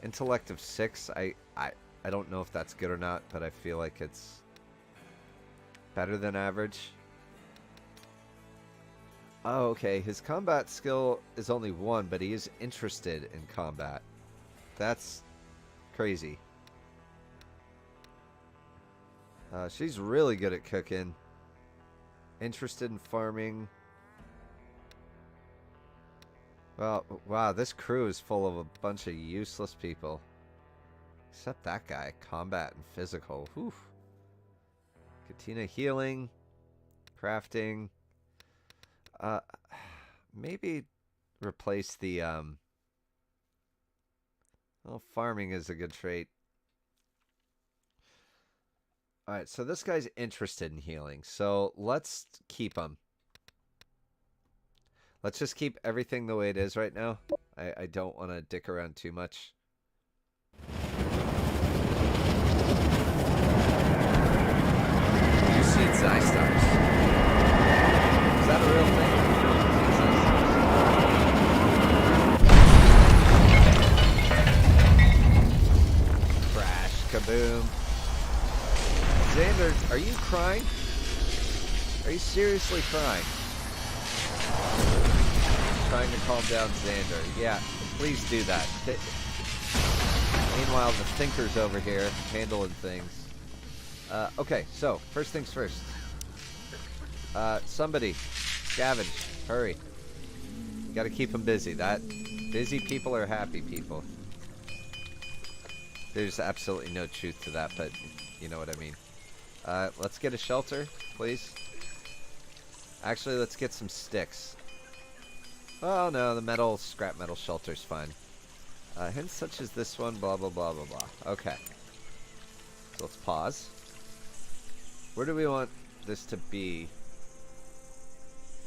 Intellect of 6. I don't know if that's good or not, but I feel like it's better than average. Oh, okay. His combat skill is only 1, but he is interested in combat. That's crazy. She's really good at cooking. Interested in farming. Well, wow, this crew is full of a bunch of useless people. Except that guy. Combat and physical. Whew. Katina healing. Crafting. Maybe replace the, well, farming is a good trait. Alright, so this guy's interested in healing. So let's keep him. Let's just keep everything the way it is right now. I don't want to dick around too much. You see Zystars. Is that a real thing? Crash, kaboom. Xander, are you crying? Are you seriously crying? Trying to calm down Xander. Yeah, please do that. Meanwhile, the Thinker's over here handling things. Okay, so first things first. Somebody, scavenge, hurry. Got to keep them busy. Busy people are happy people. There's absolutely no truth to that, but you know what I mean. Let's get a shelter, please. Actually, let's get some sticks. Oh no, the scrap metal shelter's fine. Hints such as this one, blah blah blah blah blah. Okay. So let's pause. Where do we want this to be?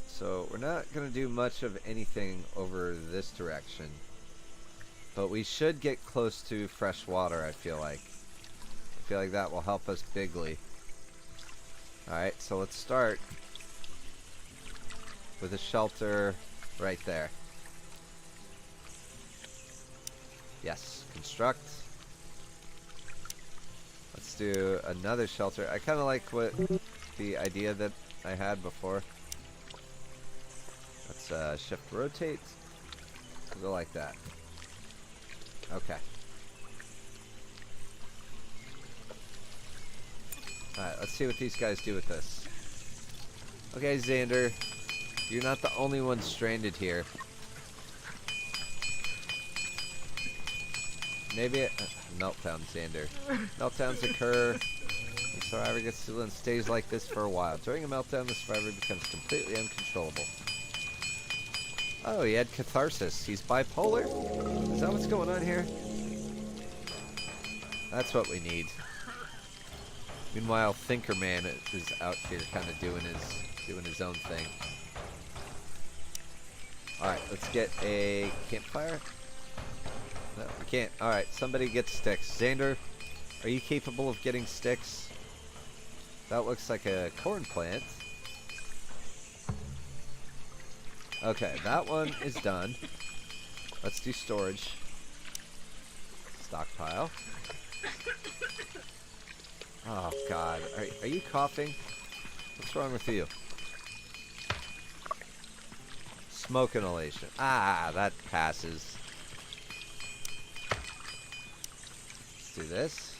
So we're not going to do much of anything over this direction. But we should get close to fresh water, I feel like. I feel like that will help us bigly. Alright, so let's start with a shelter right there. Yes, construct. Let's do another shelter. I kind of like the idea that I had before. Let's shift rotate. We'll go like that. Okay. Alright, let's see what these guys do with this. Okay, Xander. You're not the only one stranded here. Maybe meltdown, Xander. Meltdowns occur. The survivor gets to and stays like this for a while. During a meltdown, the survivor becomes completely uncontrollable. Oh, he had catharsis. He's bipolar? Is that what's going on here? That's what we need. Meanwhile, Thinker Man is out here kind of doing his own thing. Alright, let's get a campfire. No, we can't. Alright, somebody get sticks. Xander, are you capable of getting sticks? That looks like a corn plant. Okay, that one is done. Let's do storage. Stockpile. Oh, God. Are you coughing? What's wrong with you? Smoke inhalation. Ah, that passes. Let's do this.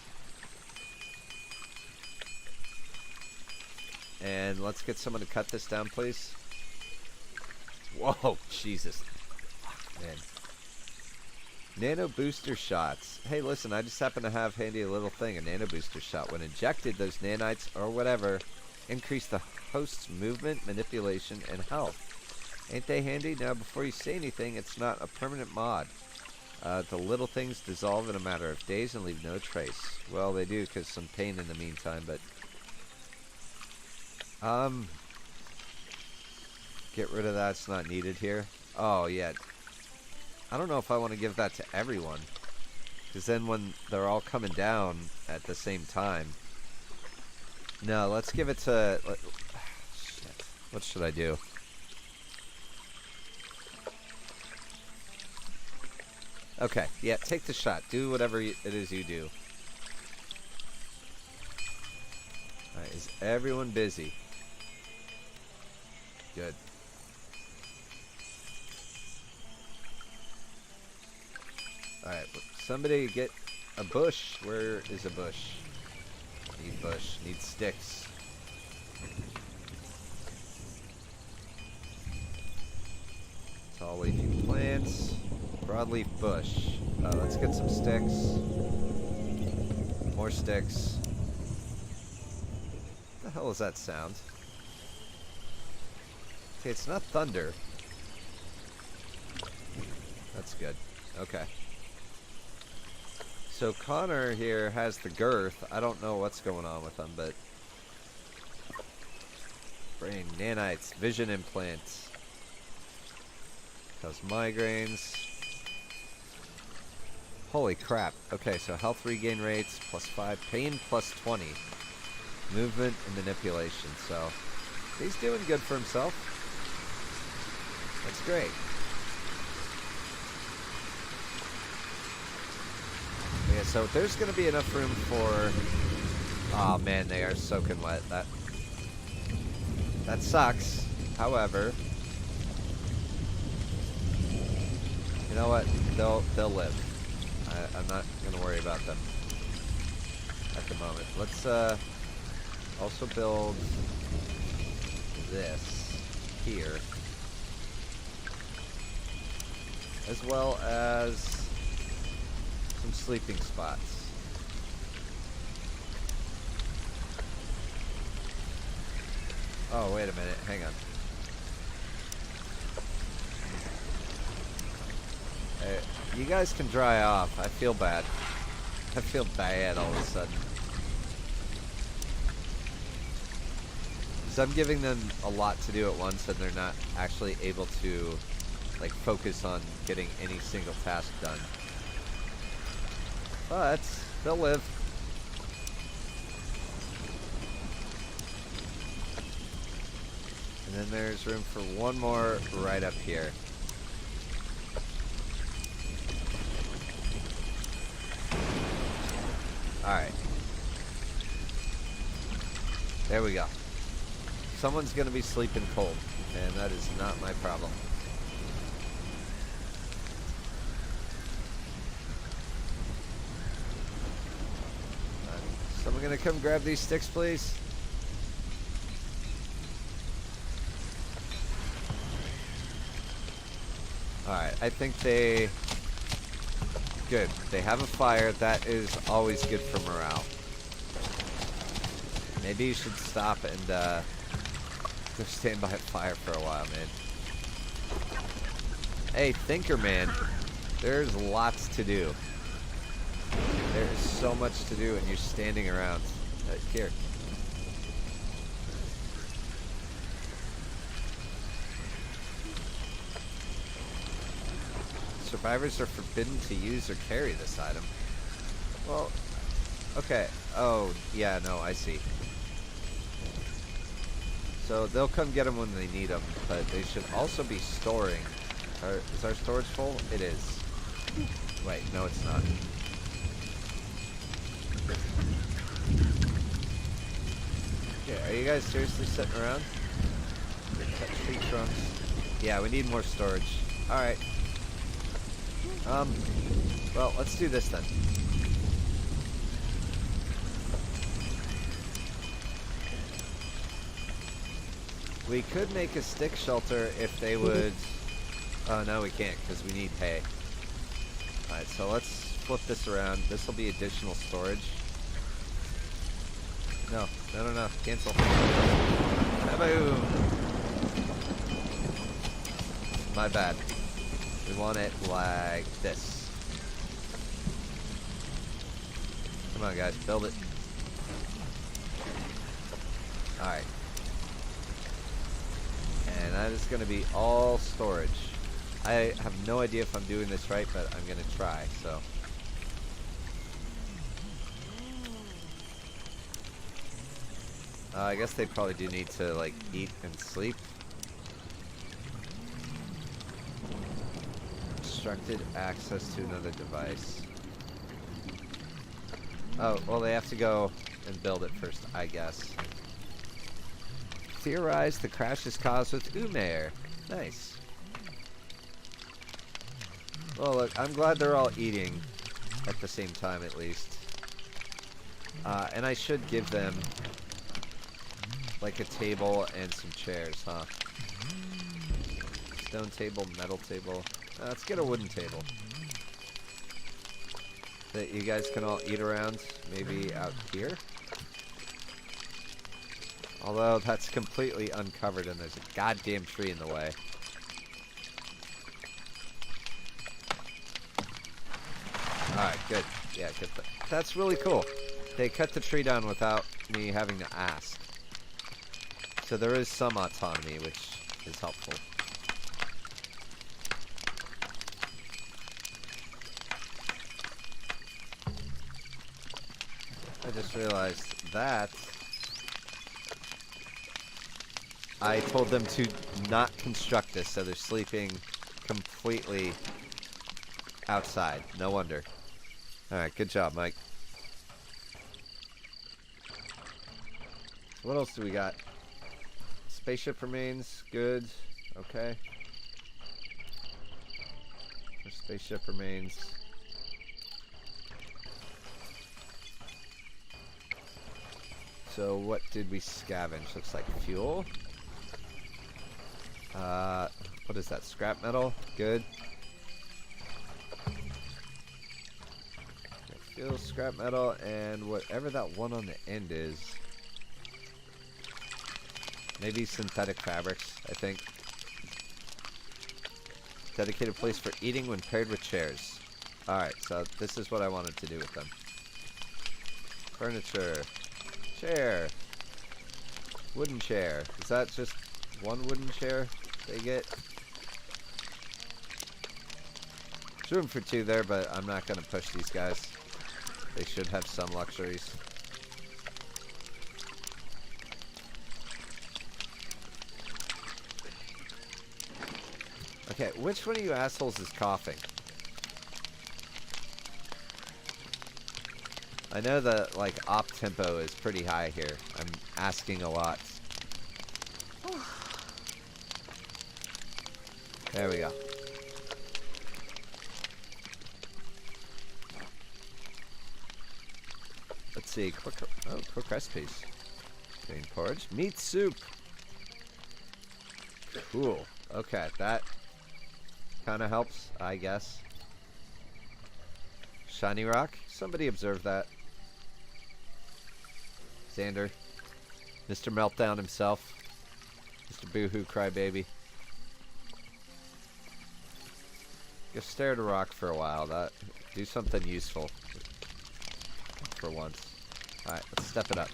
And let's get someone to cut this down, please. Whoa, Jesus. Fuck, man. Nano booster shots. Hey, listen, I just happen to have handy a little thing, a nano booster shot. When injected, those nanites, or whatever, increase the host's movement, manipulation, and health. Ain't they handy? Now, before you say anything, it's not a permanent mod. The little things dissolve in a matter of days and leave no trace. Well, they do, because some pain in the meantime, but... Get rid of that, it's not needed here. Oh, yeah. I don't know if I want to give that to everyone. Because then when they're all coming down at the same time... No, let's give it to... Shit. What should I do? Okay, yeah, take the shot. Do whatever it is you do. Alright, is everyone busy? Good. Alright, somebody get a bush. Where is a bush? Need bush. Need sticks. Tall leafy plants. Broadleaf bush. Let's get some sticks. More sticks. What the hell is that sound? Okay, it's not thunder. That's good. Okay. So Connor here has the girth. I don't know what's going on with him, but... Brain, nanites, vision implants. Cause migraines. Holy crap. Okay, so health regain rates, +5. Pain, +20. Movement and manipulation. So, he's doing good for himself. That's great. Yeah, so there's going to be enough room for... Oh man, they are soaking wet. That sucks. However, you know what? They'll live. I'm not going to worry about them at the moment. Let's also build this here, as well as some sleeping spots. Oh, wait a minute. Hang on. You guys can dry off. I feel bad. I feel bad all of a sudden. Because I'm giving them a lot to do at once and they're not actually able to like focus on getting any single task done. But they'll live. And then there's room for one more right up here. Alright. There we go. Someone's gonna be sleeping cold, and that is not my problem. Someone gonna come grab these sticks, please? Alright, I think they... Good. They have a fire. That is always good for morale. Maybe you should stop and just stand by a fire for a while, man. Hey, thinker man, there's lots to do. There is so much to do and you're standing around. Here. Survivors are forbidden to use or carry this item. Well, okay. Oh, yeah, no, I see. So they'll come get them when they need them, but they should also be storing. Is our storage full? It is. Wait, no, it's not. Yeah, are you guys seriously sitting around? Cut tree trunks. Yeah, we need more storage. Alright. Well, let's do this then. We could make a stick shelter if they would... Oh, no, we can't, because we need hay. Alright, so let's flip this around. This will be additional storage. No, cancel. Boom! My bad. We want it like this. Come on, guys, build it. Alright. And that is going to be all storage. I have no idea if I'm doing this right, but I'm going to try, so. I guess they probably do need to, like, eat and sleep. Restricted access to another device. Oh, well, they have to go and build it first, I guess. Theorize the crash is caused with Umair. Nice. Well, look, I'm glad they're all eating at the same time, at least. And I should give them, like, a table and some chairs, huh? Stone table, metal table. Let's get a wooden table. That you guys can all eat around, maybe out here. Although that's completely uncovered and there's a goddamn tree in the way. Alright, good. Yeah, good. That's really cool. They cut the tree down without me having to ask. So there is some autonomy, which is helpful. I just realized that I told them to not construct this, so they're sleeping completely outside. No wonder. Alright, good job, Mike. What else do we got? Spaceship remains. Good. Okay. Our spaceship remains. So what did we scavenge? Looks like fuel. What is that? Scrap metal? Good. Fuel, scrap metal, and whatever that one on the end is. Maybe synthetic fabrics, I think. Dedicated place for eating when paired with chairs. Alright, so this is what I wanted to do with them. Furniture. Chair. Wooden chair. Is that just one wooden chair they get? There's room for two there, but I'm not going to push these guys. They should have some luxuries. Okay, which one of you assholes is coughing? I know that, like, op tempo is pretty high here. I'm asking a lot. There we go. Let's see. Quick recipes. Green porridge. Meat soup. Cool. Okay, that kind of helps, I guess. Shiny rock. Somebody observe that. Xander. Mr. Meltdown himself. Mr. Boohoo Crybaby. Go stare at a rock for a while. Do something useful. For once. Alright, let's step it up.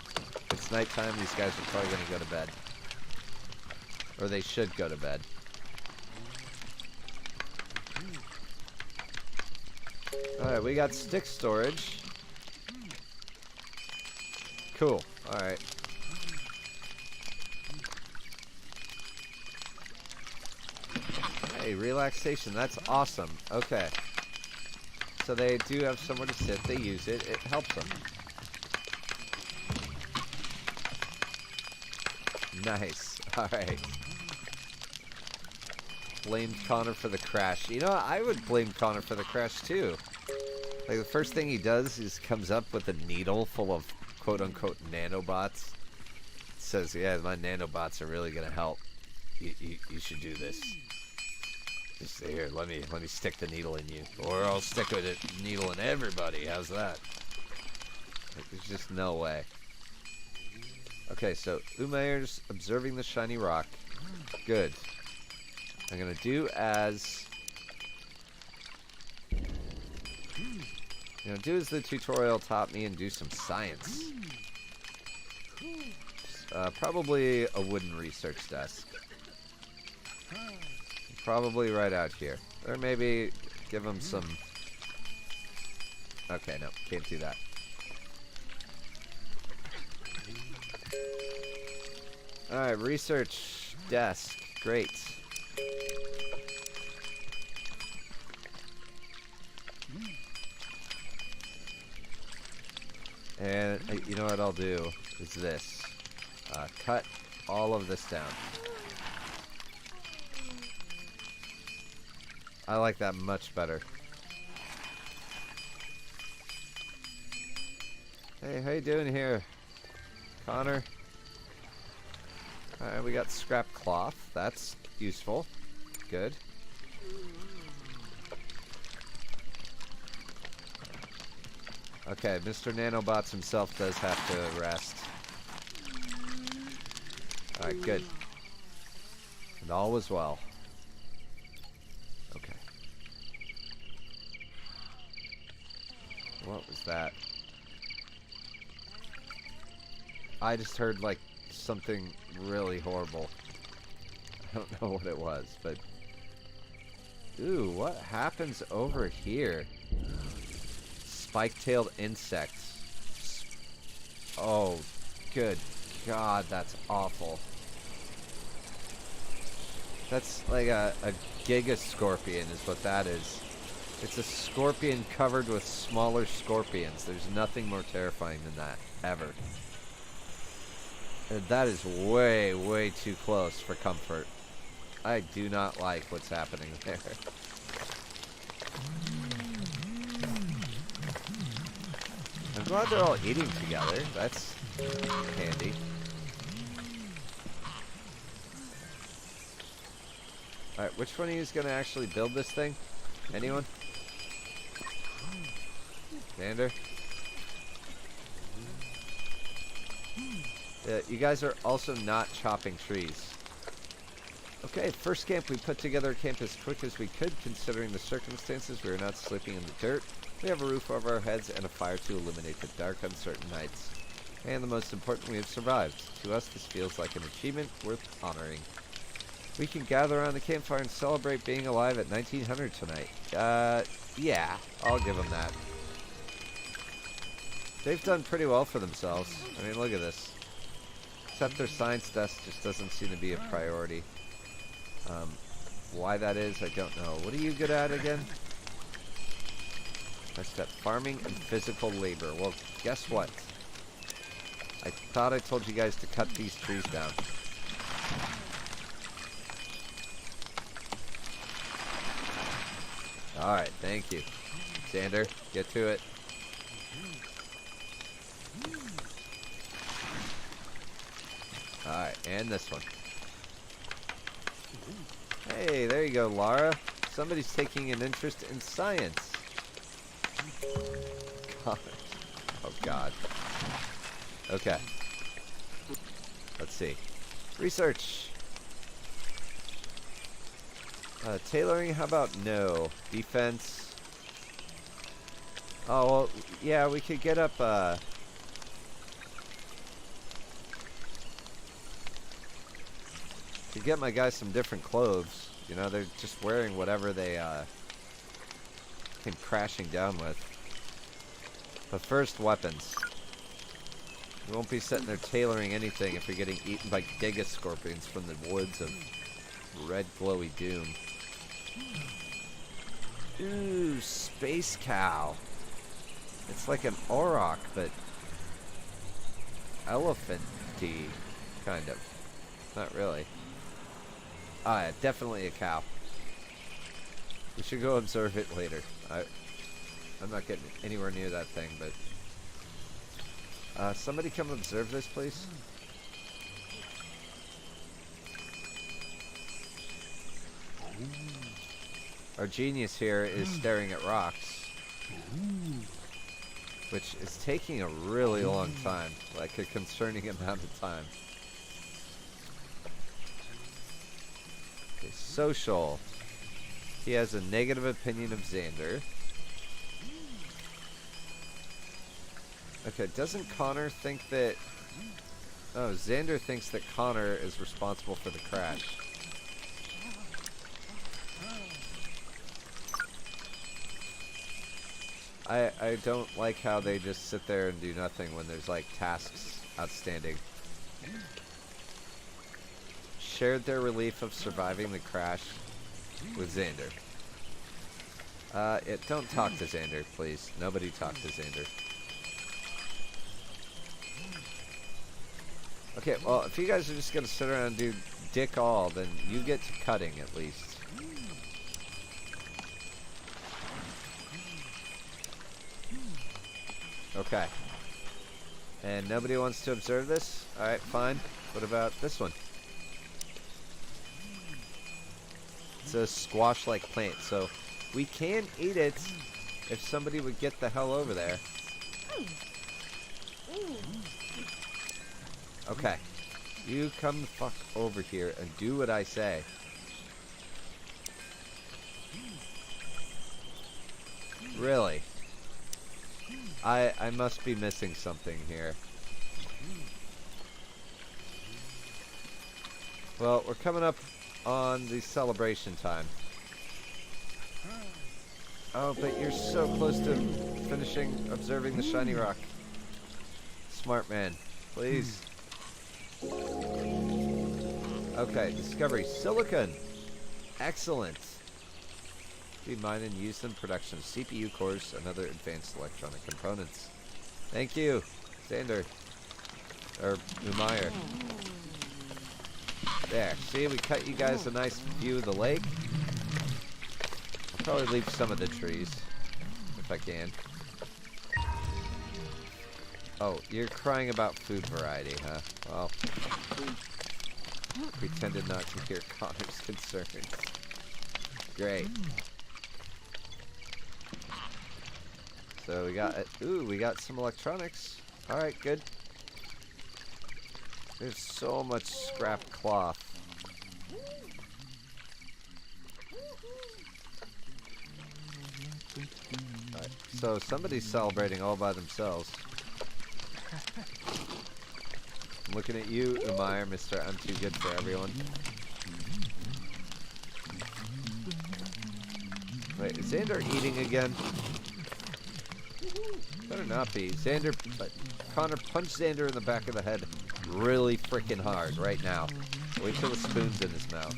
It's nighttime, these guys are probably going to go to bed. Or they should go to bed. Alright, we got stick storage. Cool. Alright. Hey, relaxation. That's awesome. Okay. So they do have somewhere to sit. They use it. It helps them. Nice. Alright. Blamed Connor for the crash. You know, I would blame Connor for the crash too. Like, the first thing he does is comes up with a needle full of quote-unquote nanobots. Says, yeah, my nanobots are really going to help. You should do this. Just here, let me stick the needle in you. Or I'll stick a needle in everybody. How's that? Like, there's just no way. Okay, so Umair's observing the shiny rock. Good. I'm going to do as... do as the tutorial taught me and do some science. Probably a wooden research desk. Probably right out here. Or maybe give him some... Okay, no, can't do that. Alright, research desk. Great. And you know what I'll do is this. Cut all of this down. I like that much better. Hey, how you doing here, Connor? Alright, we got scrap cloth. That's useful. Good. Okay, Mr. Nanobots himself does have to rest. Alright, good. And all was well. Okay. What was that? I just heard, like, something really horrible. I don't know what it was, but... Ooh, what happens over here? Spike-tailed insects. Oh, good God, that's awful. That's like a giga scorpion is what that is. It's a scorpion covered with smaller scorpions. There's nothing more terrifying than that, ever. And that is way, way too close for comfort. I do not like what's happening there. I'm glad they're all eating together. That's handy. Alright, which one of you is going to actually build this thing? Anyone? Xander? Yeah, you guys are also not chopping trees. Okay, first camp, we put together a camp as quick as we could, considering the circumstances. We are not sleeping in the dirt. We have a roof over our heads and a fire to illuminate the dark, uncertain nights. And the most important, we have survived. To us, this feels like an achievement worth honoring. We can gather around the campfire and celebrate being alive at 1900 tonight. Yeah, I'll give them that. They've done pretty well for themselves. I mean, look at this. Except their science desk just doesn't seem to be a priority. Why that is, I don't know. What are you good at again? That's that farming and physical labor. Well, guess what? I thought I told you guys to cut these trees down. Alright, thank you. Xander, get to it. Alright, and this one. Hey, there you go, Lara. Somebody's taking an interest in science. God. Oh, God. Okay. Let's see. Research. Tailoring, how about no? Defense. Oh, well, yeah, we could get up, could get my guys some different clothes. You know, they're just wearing whatever they, came crashing down with. But first, weapons. You won't be sitting there tailoring anything if you're getting eaten by giga scorpions from the woods of red glowy doom. Ooh, space cow. It's like an auroch, but elephant-y, kind of. Not really. Ah, yeah, definitely a cow. We should go observe it later. I'm not getting anywhere near that thing, but... somebody come observe this, please? Our genius here is staring at rocks. Which is taking a really long time. Like a concerning amount of time. Okay, social. He has a negative opinion of Xander. Okay, doesn't Connor think that... Oh, Xander thinks that Connor is responsible for the crash. I don't like how they just sit there and do nothing when there's, like, tasks outstanding. Shared their relief of surviving the crash with Xander. Don't talk to Xander, please. Nobody talk to Xander. Okay, well, if you guys are just gonna sit around and do dick all, then you get to cutting at least. Okay. And nobody wants to observe this? Alright, fine. What about this one? It's a squash-like plant, so we can eat it if somebody would get the hell over there. Okay. You come the fuck over here and do what I say. Really? I must be missing something here. Well, we're coming up on the celebration time. Oh, but you're so close to finishing observing the shiny rock. Smart man. Please. Okay, discovery. Silicon. Excellent. Be mined and used in production of CPU cores and other advanced electronic components. Thank you, Xander. Or Umair. There. See, we cut you guys a nice view of the lake. I'll probably leave some of the trees, if I can. Oh, you're crying about food variety, huh? Well, pretended not to hear Connor's concerns. Great. So we got, we got some electronics. Alright, good. There's so much scrap cloth. Alright, so somebody's celebrating all by themselves. I'm looking at you, Umair, Mr. I'm too good for everyone. Wait, is Xander eating again? Better not be. Xander, Connor, punch Xander in the back of the head really freaking hard right now. Wait till the spoon's in his mouth.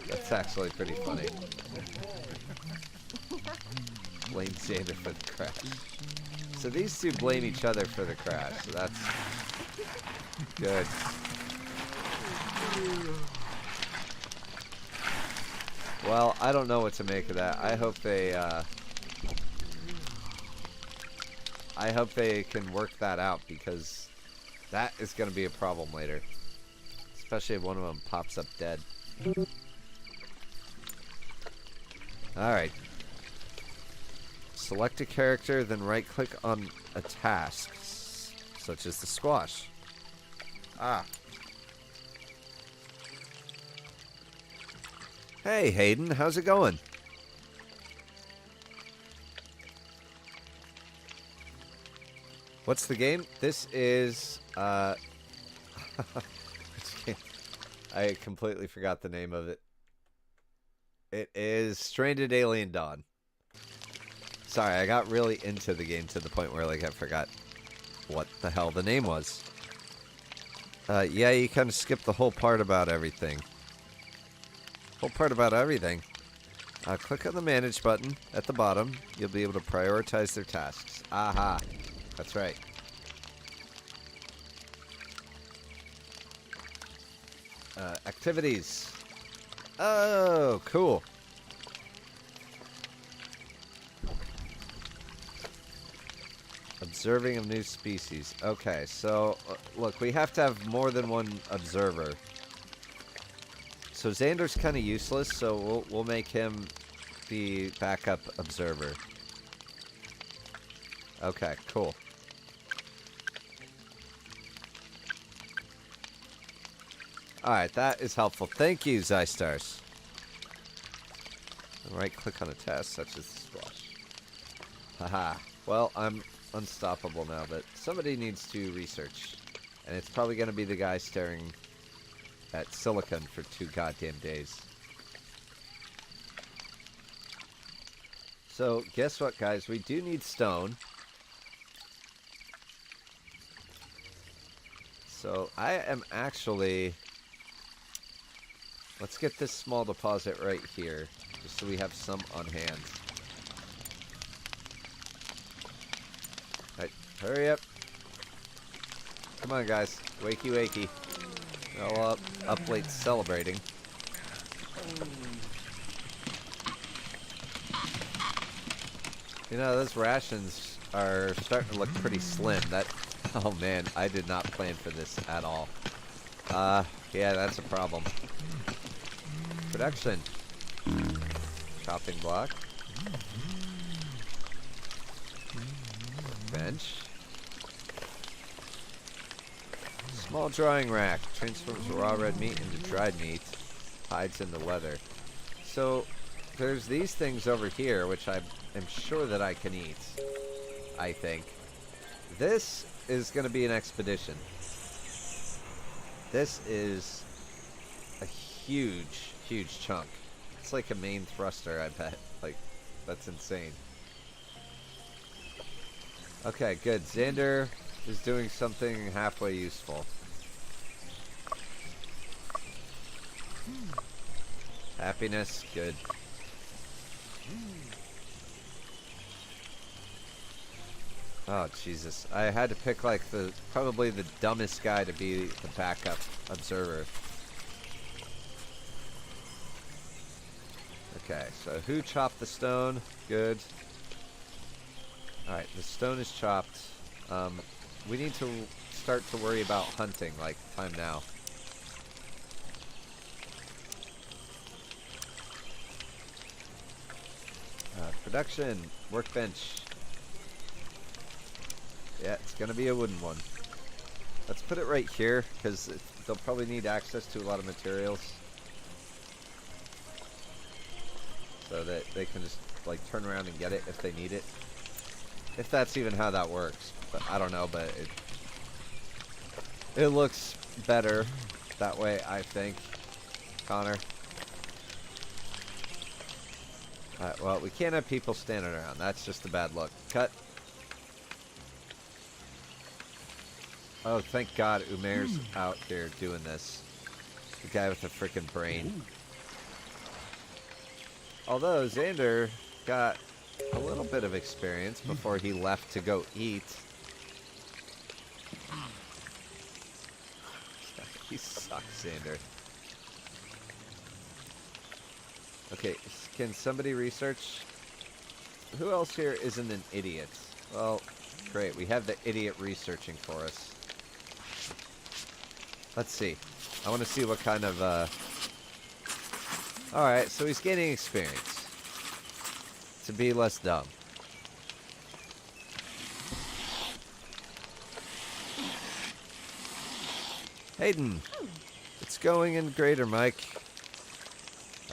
That's actually pretty funny. Blame Xander for the crash. So these two blame each other for the crash, so that's good. Well, I don't know what to make of that. I hope they can work that out, because that is going to be a problem later. Especially if one of them pops up dead. Alright. Select a character, then right-click on a task, such as the squash. Ah. Hey, Hayden, how's it going? What's the game? This is, which game? I completely forgot the name of it. It is Stranded Alien Dawn. Sorry, I got really into the game to the point where, like, I forgot what the hell the name was. Yeah, you kind of skipped the whole part about everything. Whole part about everything. Click on the Manage button at the bottom. You'll be able to prioritize their tasks. Aha. That's right. Activities. Oh, cool. Observing of new species. Okay, so, look, we have to have more than one observer. So Xander's kind of useless, so we'll make him the backup observer. Okay, cool. Alright, that is helpful. Thank you, Zystars. Right-click on a task such as squash. Haha. Well, I'm unstoppable now, but somebody needs to research. And it's probably going to be the guy staring at silicon for 2 goddamn days. So, guess what, guys? We do need stone. So, I am actually... Let's get this small deposit right here, just so we have some on hand. Alright, hurry up. Come on, guys. Wakey, wakey. We're all up late celebrating. You know, those rations are starting to look pretty slim. Oh man, I did not plan for this at all. Yeah, that's a problem. Production. Chopping block. Bench. Small drying rack. Transforms raw red meat into dried meat. Hides into leather. So, there's these things over here, which I am sure that I can eat. I think. This is going to be an expedition. This is a huge, huge chunk. It's like a main thruster, I bet. Like, that's insane. Okay, good. Xander is doing something halfway useful. Happiness, good. Oh, Jesus. I had to pick, like, probably the dumbest guy to be the backup observer. Okay, so who chopped the stone? Good. Alright, the stone is chopped. We need to start to worry about hunting, like, time now. Production, workbench. Yeah, it's gonna be a wooden one. Let's put it right here, because they'll probably need access to a lot of materials. So that they can just, like, turn around and get it if they need it. If that's even how that works. But I don't know, but it looks better that way, I think. Connor. Well, we can't have people standing around. That's just a bad look. Cut. Oh, thank God Umair's out here doing this. The guy with the frickin' brain. Although Xander got a little bit of experience before he left to go eat. He sucks, Xander. Okay, can somebody research? Who else here isn't an idiot? Well, great. We have the idiot researching for us. Let's see. I want to see what kind of, Alright, so he's gaining experience. To be less dumb. Hayden! It's going in greater, Mike.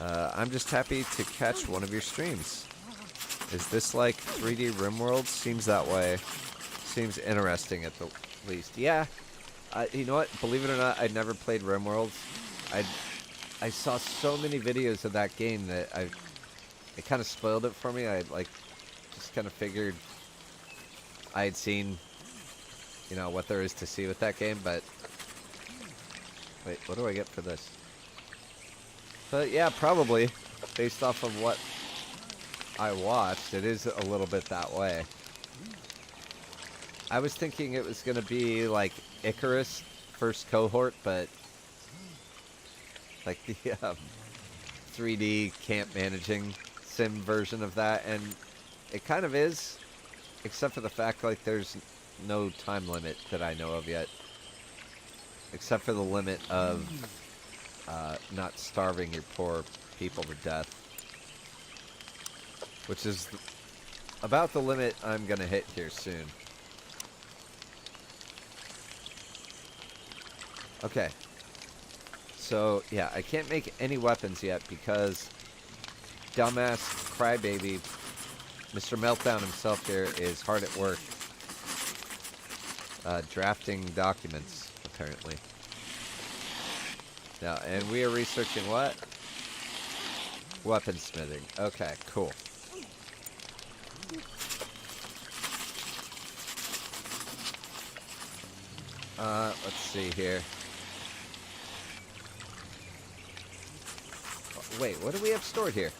I'm just happy to catch one of your streams. Is this like 3D RimWorld? Seems that way. Seems interesting at the least. Yeah. You know what? Believe it or not, I'd never played RimWorld. I saw so many videos of that game that it kind of spoiled it for me. I like just kind of figured I had seen, you know, what there is to see with that game. But wait, what do I get for this? But yeah, probably based off of what I watched, it is a little bit that way. I was thinking it was going to be like Icarus first cohort, but like the 3D camp managing sim version of that, and it kind of is, except for the fact like there's no time limit that I know of yet, except for the limit of not starving your poor people to death, which is about the limit I'm gonna hit here soon. Okay. So, yeah, I can't make any weapons yet because dumbass crybaby Mr. Meltdown himself here is hard at work drafting documents, apparently. Now, and we are researching what? Weaponsmithing. Okay, cool. Let's see here. Wait, what do we have stored here?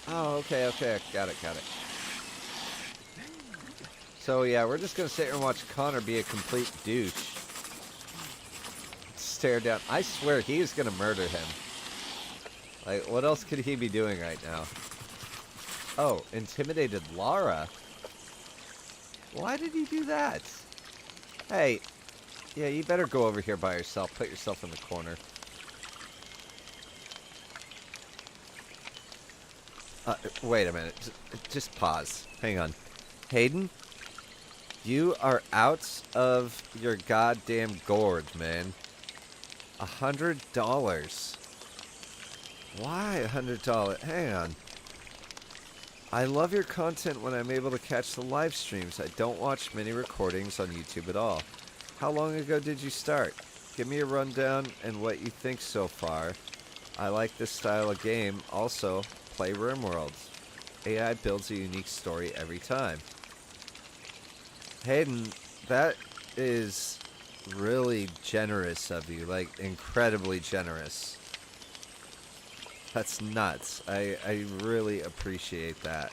Oh, okay, got it. So yeah, we're just gonna sit here and watch Connor be a complete douche. Stare down. I swear he is gonna murder him. Like, what else could he be doing right now? Oh, intimidated Lara? Why did he do that? Hey, yeah, you better go over here by yourself. Put yourself in the corner. Wait a minute. Just pause. Hang on. Hayden, you are out of your goddamn gourd, man. $100. Why $100? Hang on. I love your content when I'm able to catch the live streams. I don't watch many recordings on YouTube at all. How long ago did you start? Give me a rundown and what you think so far. I like this style of game. Also, play RimWorld. AI builds a unique story every time. Hayden, that is really generous of you. Like, incredibly generous. That's nuts. I really appreciate that.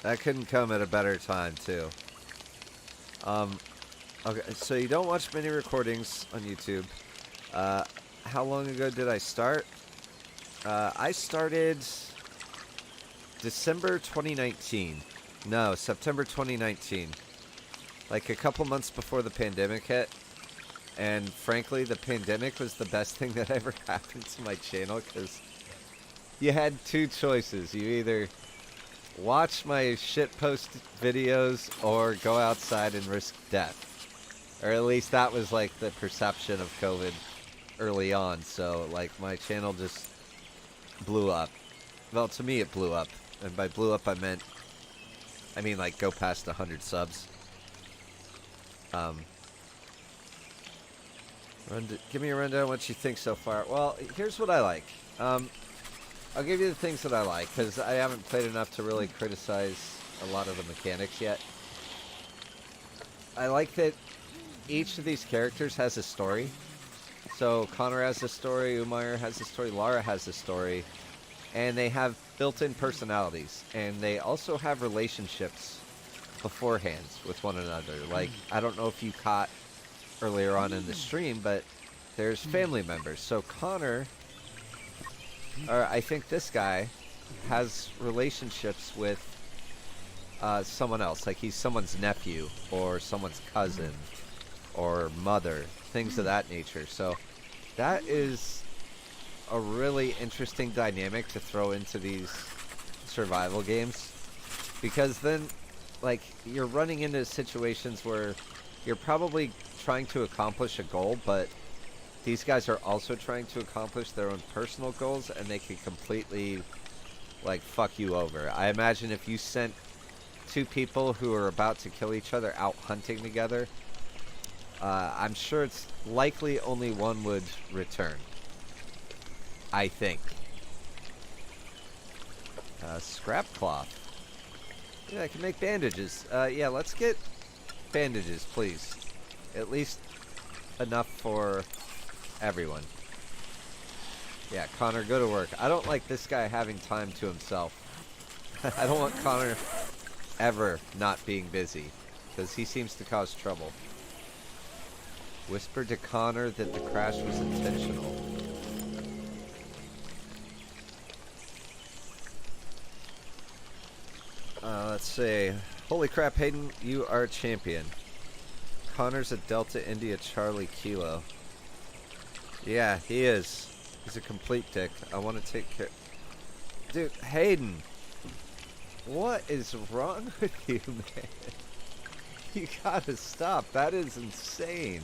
That couldn't come at a better time, too. Okay, so you don't watch many recordings on YouTube. How long ago did I start? I started December 2019. No, September 2019. Like a couple months before the pandemic hit. And frankly, the pandemic was the best thing that ever happened to my channel, because you had two choices. You either watch my shitpost videos or go outside and risk death. Or at least that was like the perception of COVID early on. So like my channel just blew up. Well, to me it blew up. And by blew up I mean like go past 100 subs. Give me a rundown what you think so far. Well, here's what I like. I'll give you the things that I like, because I haven't played enough to really criticize a lot of the mechanics yet. I like that each of these characters has a story. So Connor has a story, Umar has a story, Lara has a story, and they have built-in personalities, and they also have relationships beforehand with one another. Like, I don't know if you caught earlier on in the stream, but there's family members. So Connor, or I think this guy, has relationships with someone else. Like he's someone's nephew or someone's cousin or mother, things of that nature. So that is a really interesting dynamic to throw into these survival games, because then like you're running into situations where you're probably trying to accomplish a goal, but these guys are also trying to accomplish their own personal goals, and they can completely, like, fuck you over. I imagine if you sent two people who are about to kill each other out hunting together, I'm sure it's likely only one would return. I think. Scrap cloth. Yeah, I can make bandages. Yeah, let's get bandages, please. At least enough for everyone. Yeah, Connor, go to work. I don't like this guy having time to himself. I don't want Connor ever not being busy, because he seems to cause trouble. Whisper to Connor that the crash was intentional. Let's see. Holy crap, Hayden, you are a champion. Connor's a Delta India Charlie Kilo. Yeah, he is. He's a complete dick. I want to take care... Dude, Hayden! What is wrong with you, man? You gotta stop. That is insane.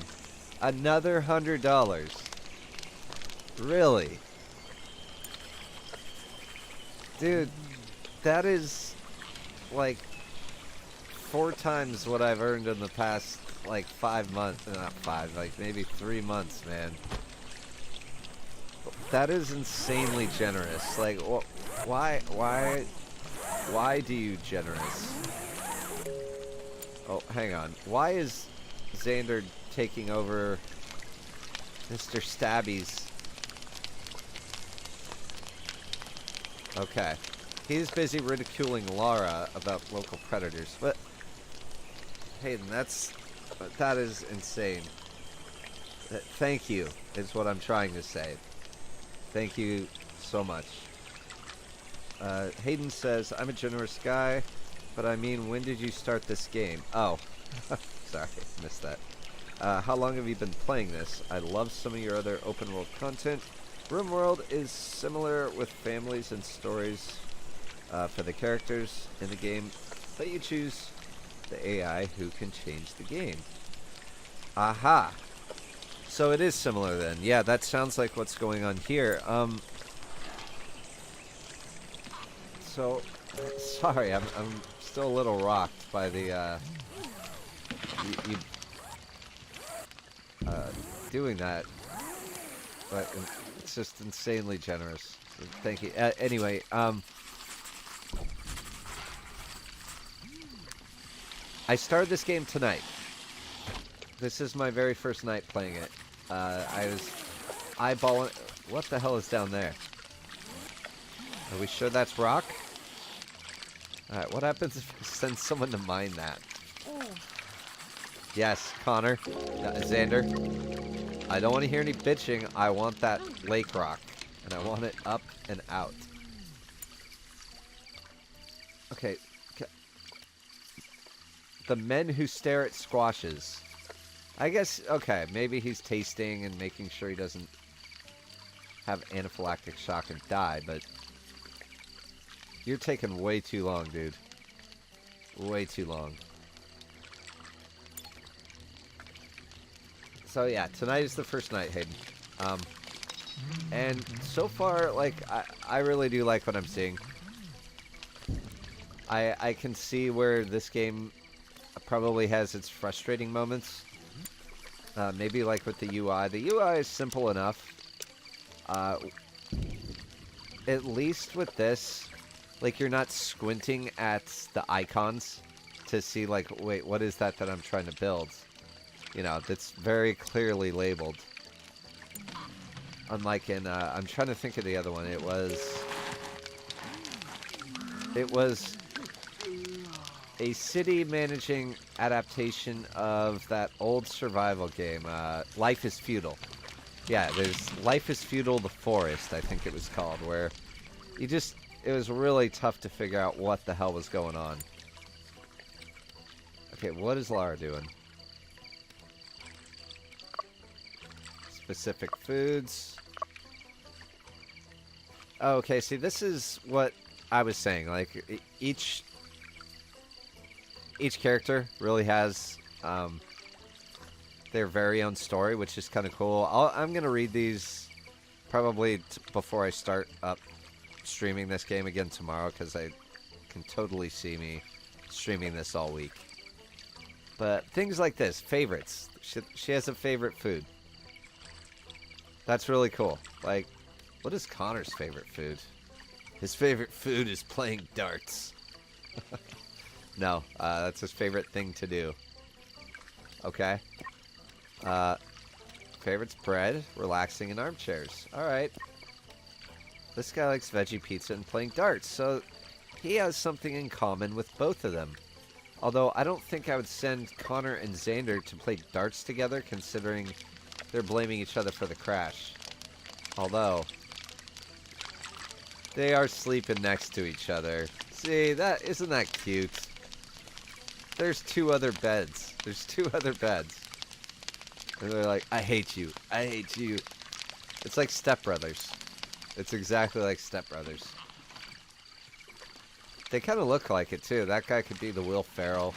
Another $100. Really? Dude, that is like 4 times what I've earned in the past like 5 months. Not 5, like maybe 3 months, man. That is insanely generous. Like, why do you generous? Oh, hang on. Why is Xander taking over Mr. Stabby's? Okay. He's busy ridiculing Laura about local predators. But, Hayden, that is insane. Thank you, is what I'm trying to say. Thank you so much. Hayden says, I'm a generous guy, but I mean, when did you start this game? Oh, sorry, missed that. How long have you been playing this? I love some of your other open world content. RimWorld is similar with families and stories for the characters in the game, but you choose the AI who can change the game. Aha! So it is similar then. Yeah, that sounds like what's going on here. So, sorry, I'm still a little rocked by the, doing that. But it's just insanely generous. So thank you. Anyway, I started this game tonight. This is my very first night playing it. I was eyeballing... What the hell is down there? Are we sure that's rock? Alright, what happens if I send someone to mine that? Yes, Connor. Xander. I don't want to hear any bitching. I want that lake rock. And I want it up and out. Okay. The men who stare at squashes. I guess, okay, maybe he's tasting and making sure he doesn't have anaphylactic shock and die, but you're taking way too long, dude. Way too long. So yeah, tonight is the first night, Hayden. And so far, like, I really do like what I'm seeing. I can see where this game probably has its frustrating moments. Maybe like with the UI. The UI is simple enough. At least with this, like, you're not squinting at the icons to see, like, wait, what is that I'm trying to build? You know, that's very clearly labeled. Unlike in, I'm trying to think of the other one. It was a city managing adaptation of that old survival game, Life is Feudal. Yeah, there's Life is Feudal the Forest, I think it was called, where it was really tough to figure out what the hell was going on. Okay, what is Lara doing? Specific foods. Oh, okay, see, this is what I was saying. Like, each character really has their very own story, which is kind of cool. I'm going to read these probably before I start up streaming this game again tomorrow, because I can totally see me streaming this all week. But things like this, favorites. She has a favorite food. That's really cool. Like, what is Connor's favorite food? His favorite food is playing darts. No, that's his favorite thing to do. Okay. Favorite's bread, relaxing in armchairs. Alright. This guy likes veggie pizza and playing darts, so he has something in common with both of them. Although I don't think I would send Connor and Xander to play darts together, considering they're blaming each other for the crash. Although, they are sleeping next to each other. See, isn't that cute? There's 2 other beds. There's 2 other beds. And they're like, I hate you. I hate you. It's like stepbrothers. It's exactly like stepbrothers. They kind of look like it, too. That guy could be the Will Ferrell.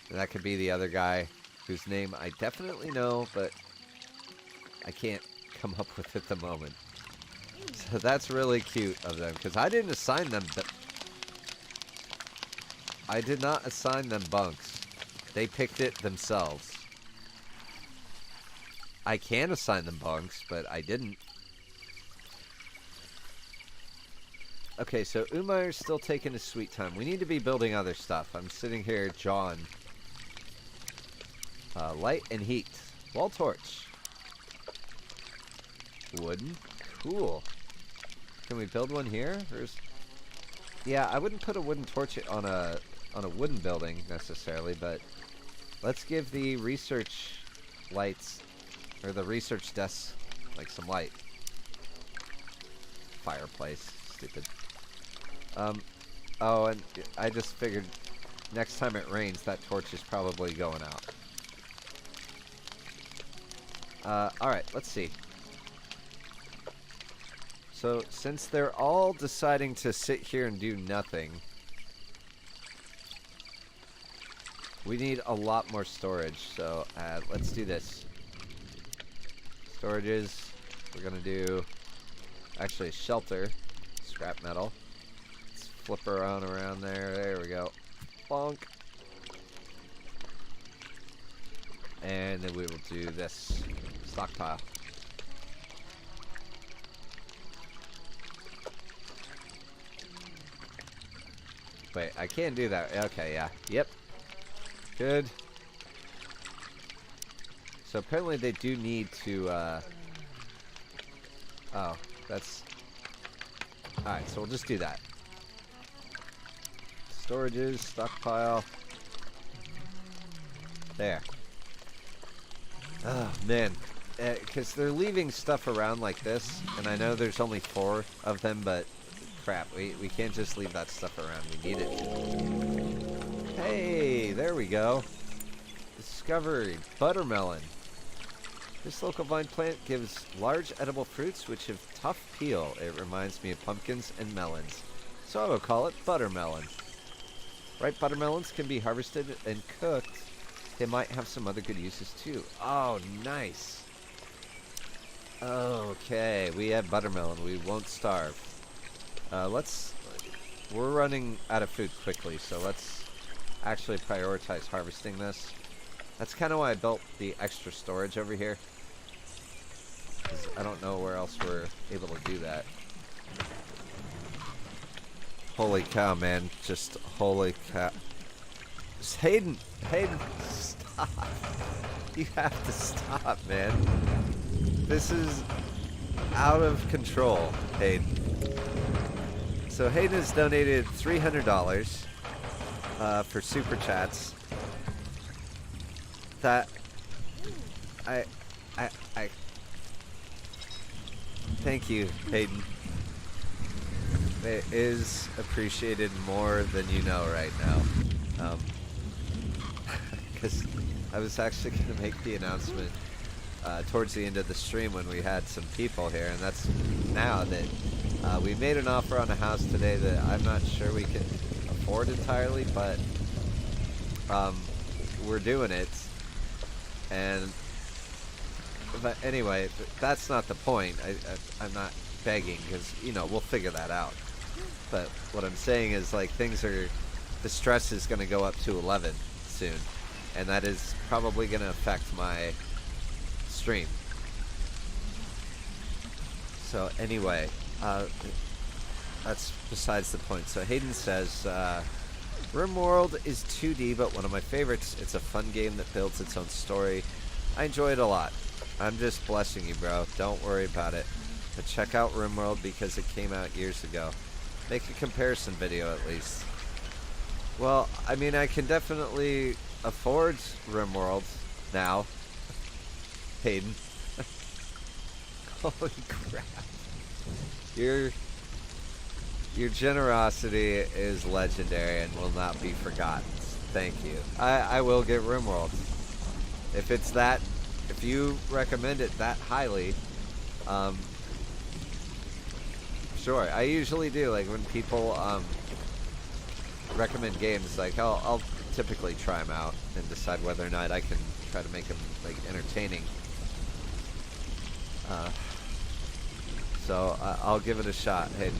And that could be the other guy, whose name I definitely know, but I can't come up with at the moment. So that's really cute of them, because I didn't assign them... I did not assign them bunks. They picked it themselves. I can assign them bunks, but I didn't. Okay, so Umair's still taking his sweet time. We need to be building other stuff. I'm sitting here, John. Light and heat. Wall torch. Wooden. Cool. Can we build one here? Yeah, I wouldn't put a wooden torch on a wooden building necessarily, but let's give the research lights, or the research desk, like some light. Fireplace. Stupid. Oh, and I just figured next time it rains, that torch is probably going out. Alright, let's see. So, since they're all deciding to sit here and do nothing, we need a lot more storage. So, let's do this. Storages. We're gonna do, actually, shelter. Scrap metal. Let's flip her on around there. There we go. Bonk. And then we will do this. Stockpile. Wait, I can't do that. Okay, yeah. Yep. Good. So apparently they do need to, oh, that's... Alright, so we'll just do that. Storages, stockpile. There. Oh, man. Because they're leaving stuff around like this, and I know there's only 4 of them, but crap, we can't just leave that stuff around. We need it. Hey, there we go. Discovery. Buttermelon. This local vine plant gives large edible fruits which have tough peel. It reminds me of pumpkins and melons. So I will call it buttermelon. Ripe buttermelons can be harvested and cooked. They might have some other good uses too. Oh, nice. Okay, we have buttermelon. We won't starve. We're running out of food quickly, so let's actually prioritize harvesting this. That's kind of why I built the extra storage over here. Because I don't know where else we're able to do that. Holy cow, man. Just holy cow. Hayden, stop. You have to stop, man. This is out of control, Hayden. So Hayden has donated $300 for super chats. That I thank you, Hayden. It is appreciated more than you know right now. Because I was actually going to make the announcement towards the end of the stream when we had some people here, and that's now that we made an offer on a house today that I'm not sure we can afford entirely, but we're doing it. And but anyway, that's not the point. I'm not begging, because, you know, we'll figure that out. But what I'm saying is, like, the stress is going to go up to 11 soon. And that is probably going to affect my stream. So anyway, that's besides the point. So Hayden says, RimWorld is 2D, but one of my favorites. It's a fun game that builds its own story. I enjoy it a lot. I'm just blessing you, bro. Don't worry about it. But check out RimWorld because it came out years ago. Make a comparison video at least. Well, I mean, I can definitely afford RimWorld now. Hayden. Holy crap. Your generosity is legendary and will not be forgotten. Thank you. I will get RimWorld. If you recommend it that highly, sure. I usually do. Like when people recommend games, like I'll typically try them out and decide whether or not I can try to make them like entertaining. So I'll give it a shot. Hey.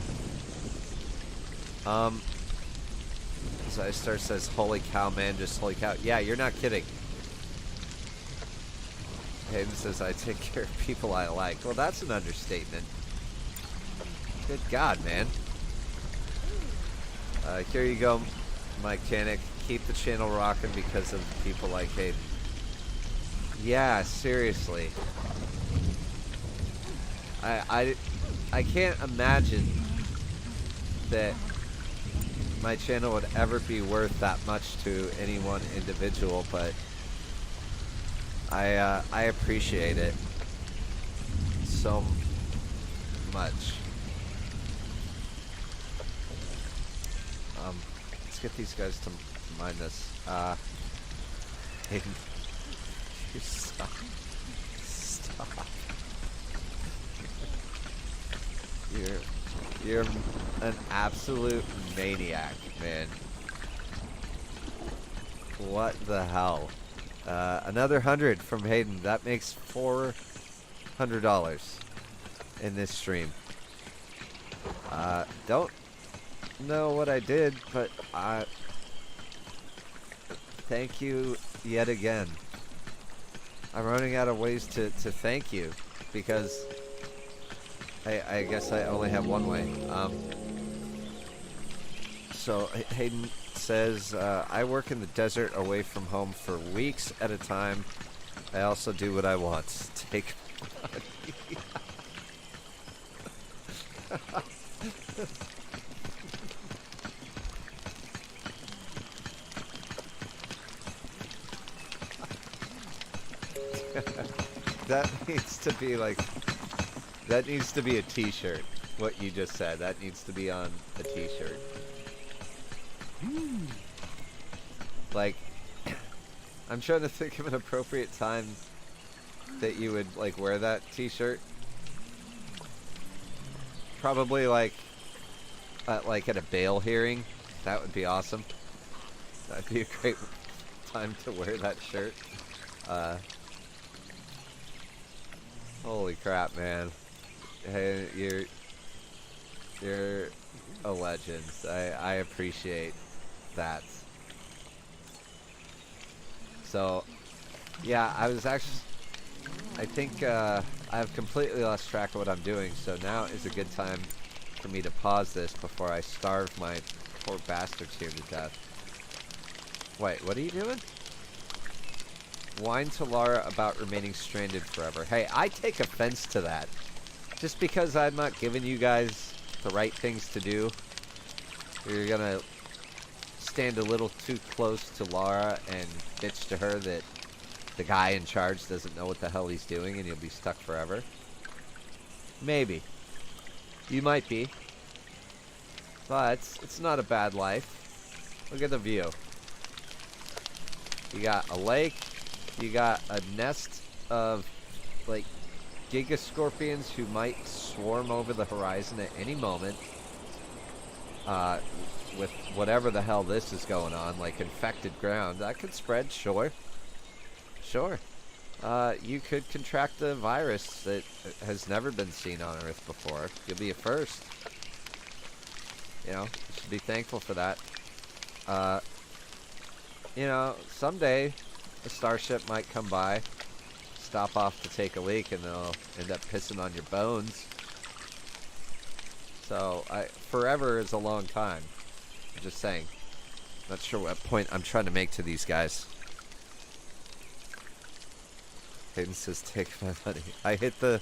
Star says, "Holy cow, man! Just holy cow!" Yeah, you're not kidding. Hayden says, "I take care of people I like." Well, that's an understatement. Good God, man. Here you go, mechanic. Keep the channel rocking because of people like Hayden. Yeah, seriously. I can't imagine that my channel would ever be worth that much to any one individual, but I appreciate it so much. Let's get these guys to mind this. Hayden, you stop. You're an absolute maniac, man. What the hell? Another 100 from Hayden. That makes $400 in this stream. Don't know what I did, but thank you yet again. I'm running out of ways to thank you because I guess I only have one way. So Hayden says, I work in the desert away from home for weeks at a time. I also do what I want. Take money. That needs to be like... That needs to be a t-shirt. What you just said. That needs to be on a t-shirt. Like, I'm trying to think of an appropriate time that you would, like, wear that t-shirt. Probably, like at a bail hearing. That would be awesome. That'd be a great time to wear that shirt. Holy crap, man. Hey, you're a legend. I appreciate that. So, yeah, I think I've completely lost track of what I'm doing, so now is a good time for me to pause this before I starve my poor bastards here to death. Wait, what are you doing? Whine to Lara about remaining stranded forever. Hey, I take offense to that. Just because I'm not giving you guys the right things to do, you're gonna stand a little too close to Lara and bitch to her that the guy in charge doesn't know what the hell he's doing and you'll be stuck forever. Maybe. You might be. But it's not a bad life. Look at the view. You got a lake. You got a nest of, like, giga scorpions who might swarm over the horizon at any moment. With whatever the hell this is going on, like infected ground. That could spread, sure. Sure. you could contract a virus that has never been seen on Earth before. You'll be a first. You know, you should be thankful for that. You know, someday a starship might come by, stop off to take a leak, and they'll end up pissing on your bones. So, forever is a long time. I'm just saying. Not sure what point I'm trying to make to these guys. Hayden says, take my money. I hit the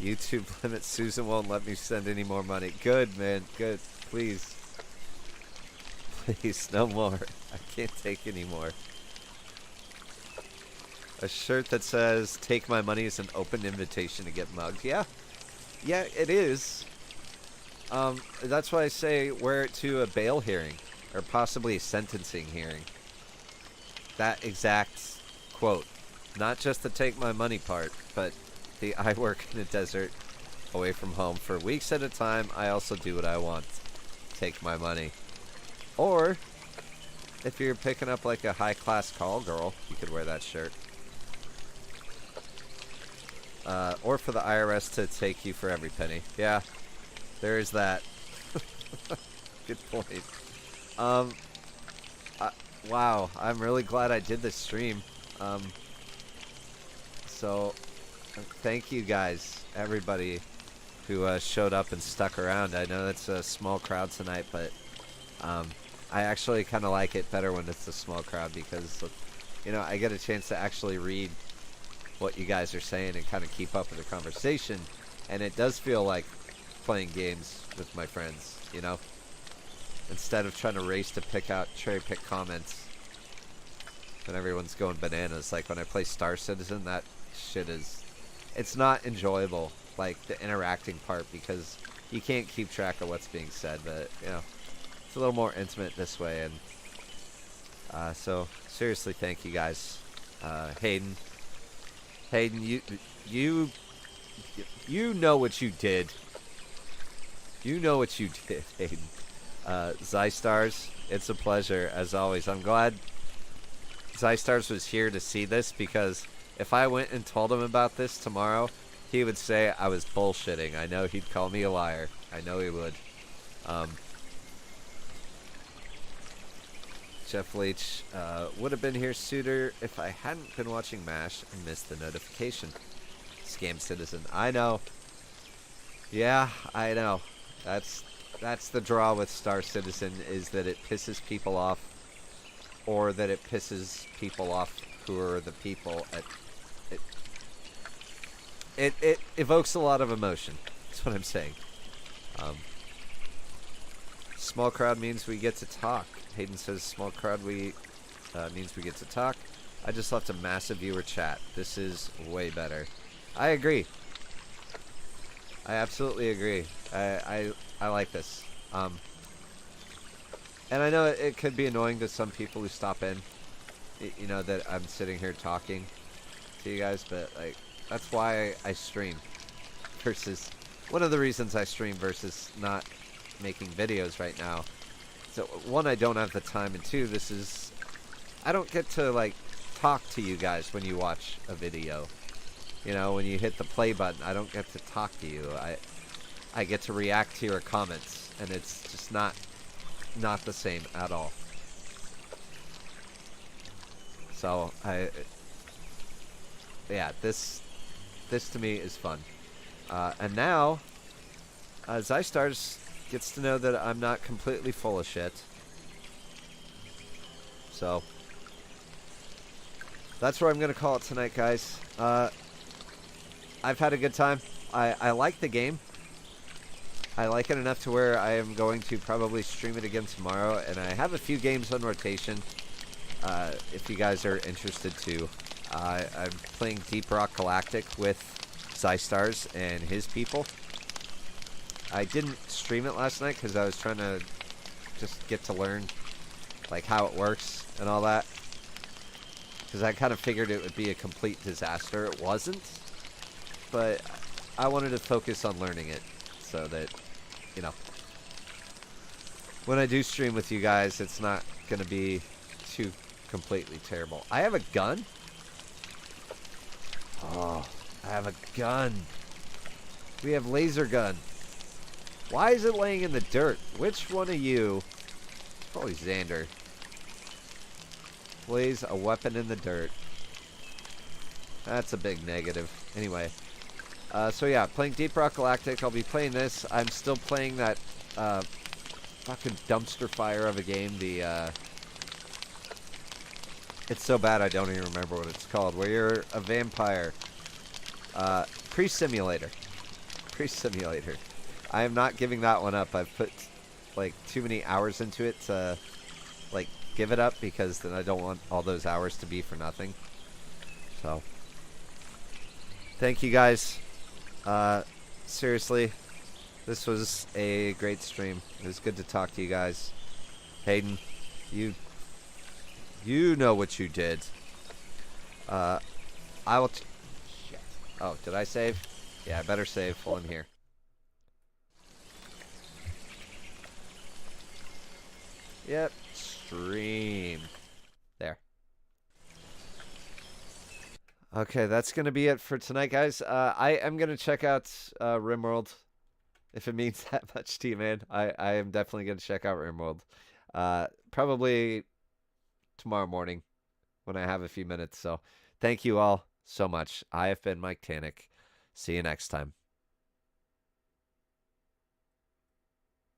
YouTube limit. Susan won't let me send any more money. Good, man. Good. Please. Please, no more. I can't take any more. A shirt that says, take my money is an open invitation to get mugged. Yeah. Yeah, it is. That's why I say wear it to a bail hearing. Or possibly a sentencing hearing. That exact quote. Not just the take my money part, but the I work in a desert away from home for weeks at a time. I also do what I want. Take my money. Or, if you're picking up like a high-class call girl, you could wear that shirt. Or for the IRS to take you for every penny. Yeah, there is that. Good point. Wow, I'm really glad I did this stream. So, thank you guys, everybody who showed up and stuck around. I know it's a small crowd tonight, but I actually kind of like it better when it's a small crowd because, you know, I get a chance to actually read what you guys are saying and kind of keep up with the conversation. And it does feel like playing games with my friends, you know? Instead of trying to race to cherry pick comments when everyone's going bananas. Like when I play Star Citizen, that shit is, it's not enjoyable, like the interacting part, because you can't keep track of what's being said, but you know, it's a little more intimate this way. And so seriously, thank you guys. Hayden, you know what you did. You know what you did, Hayden. Zystars, it's a pleasure as always. I'm glad Zystars was here to see this, because if I went and told him about this tomorrow, he would say I was bullshitting. I know he'd call me a liar. I know he would. Jeff Leach would have been here sooner if I hadn't been watching MASH and missed the notification. Scam Citizen. I know. Yeah, I know. That's the draw with Star Citizen, is that it pisses people off, or that it pisses people off who are the people at it. It evokes a lot of emotion. That's what I'm saying. Small crowd means we get to talk. Hayden says small crowd means we get to talk. I just left a massive viewer chat. This is way better. I agree. I absolutely agree. I like this. And I know it could be annoying to some people who stop in, you know, that I'm sitting here talking to you guys, but like, that's why I stream versus, one of the reasons I stream versus not making videos right now. So one, I don't have the time, and two, I don't get to like talk to you guys when you watch a video. You know, when you hit the play button, I don't get to talk to you. I get to react to your comments, and it's just not the same at all. So yeah, this to me is fun. And now, Zystars gets to know that I'm not completely full of shit. So that's where I'm gonna call it tonight, guys. I've had a good time. I like the game. I like it enough to where I am going to probably stream it again tomorrow, and I have a few games on rotation, if you guys are interested too. I'm playing Deep Rock Galactic with Zystars and his people. I didn't stream it last night because I was trying to just get to learn like how it works and all that, because I kind of figured it would be a complete disaster. It wasn't, but I wanted to focus on learning it so that, you know, when I do stream with you guys, it's not going to be too completely terrible. I have a gun? Oh, I have a gun. We have laser gun. Why is it laying in the dirt? Which one of you, probably Xander, plays a weapon in the dirt? That's a big negative. Anyway, so yeah, playing Deep Rock Galactic. I'll be playing this. I'm still playing that fucking dumpster fire of a game. It's so bad I don't even remember what it's called. Where you're a vampire. Pre-simulator. Pre-simulator. I am not giving that one up. I've put like too many hours into it to like give it up, because then I don't want all those hours to be for nothing. So thank you guys. Seriously, this was a great stream. It was good to talk to you guys. Hayden, you know what you did. I will. Shit. Oh, did I save? Yeah, I better save while I'm here. Yep, stream. There. Okay, that's going to be it for tonight, guys. I am going to check out RimWorld, if it means that much to you, man. I am definitely going to check out RimWorld. Probably tomorrow morning when I have a few minutes. So thank you all so much. I have been Mike Tannick. See you next time.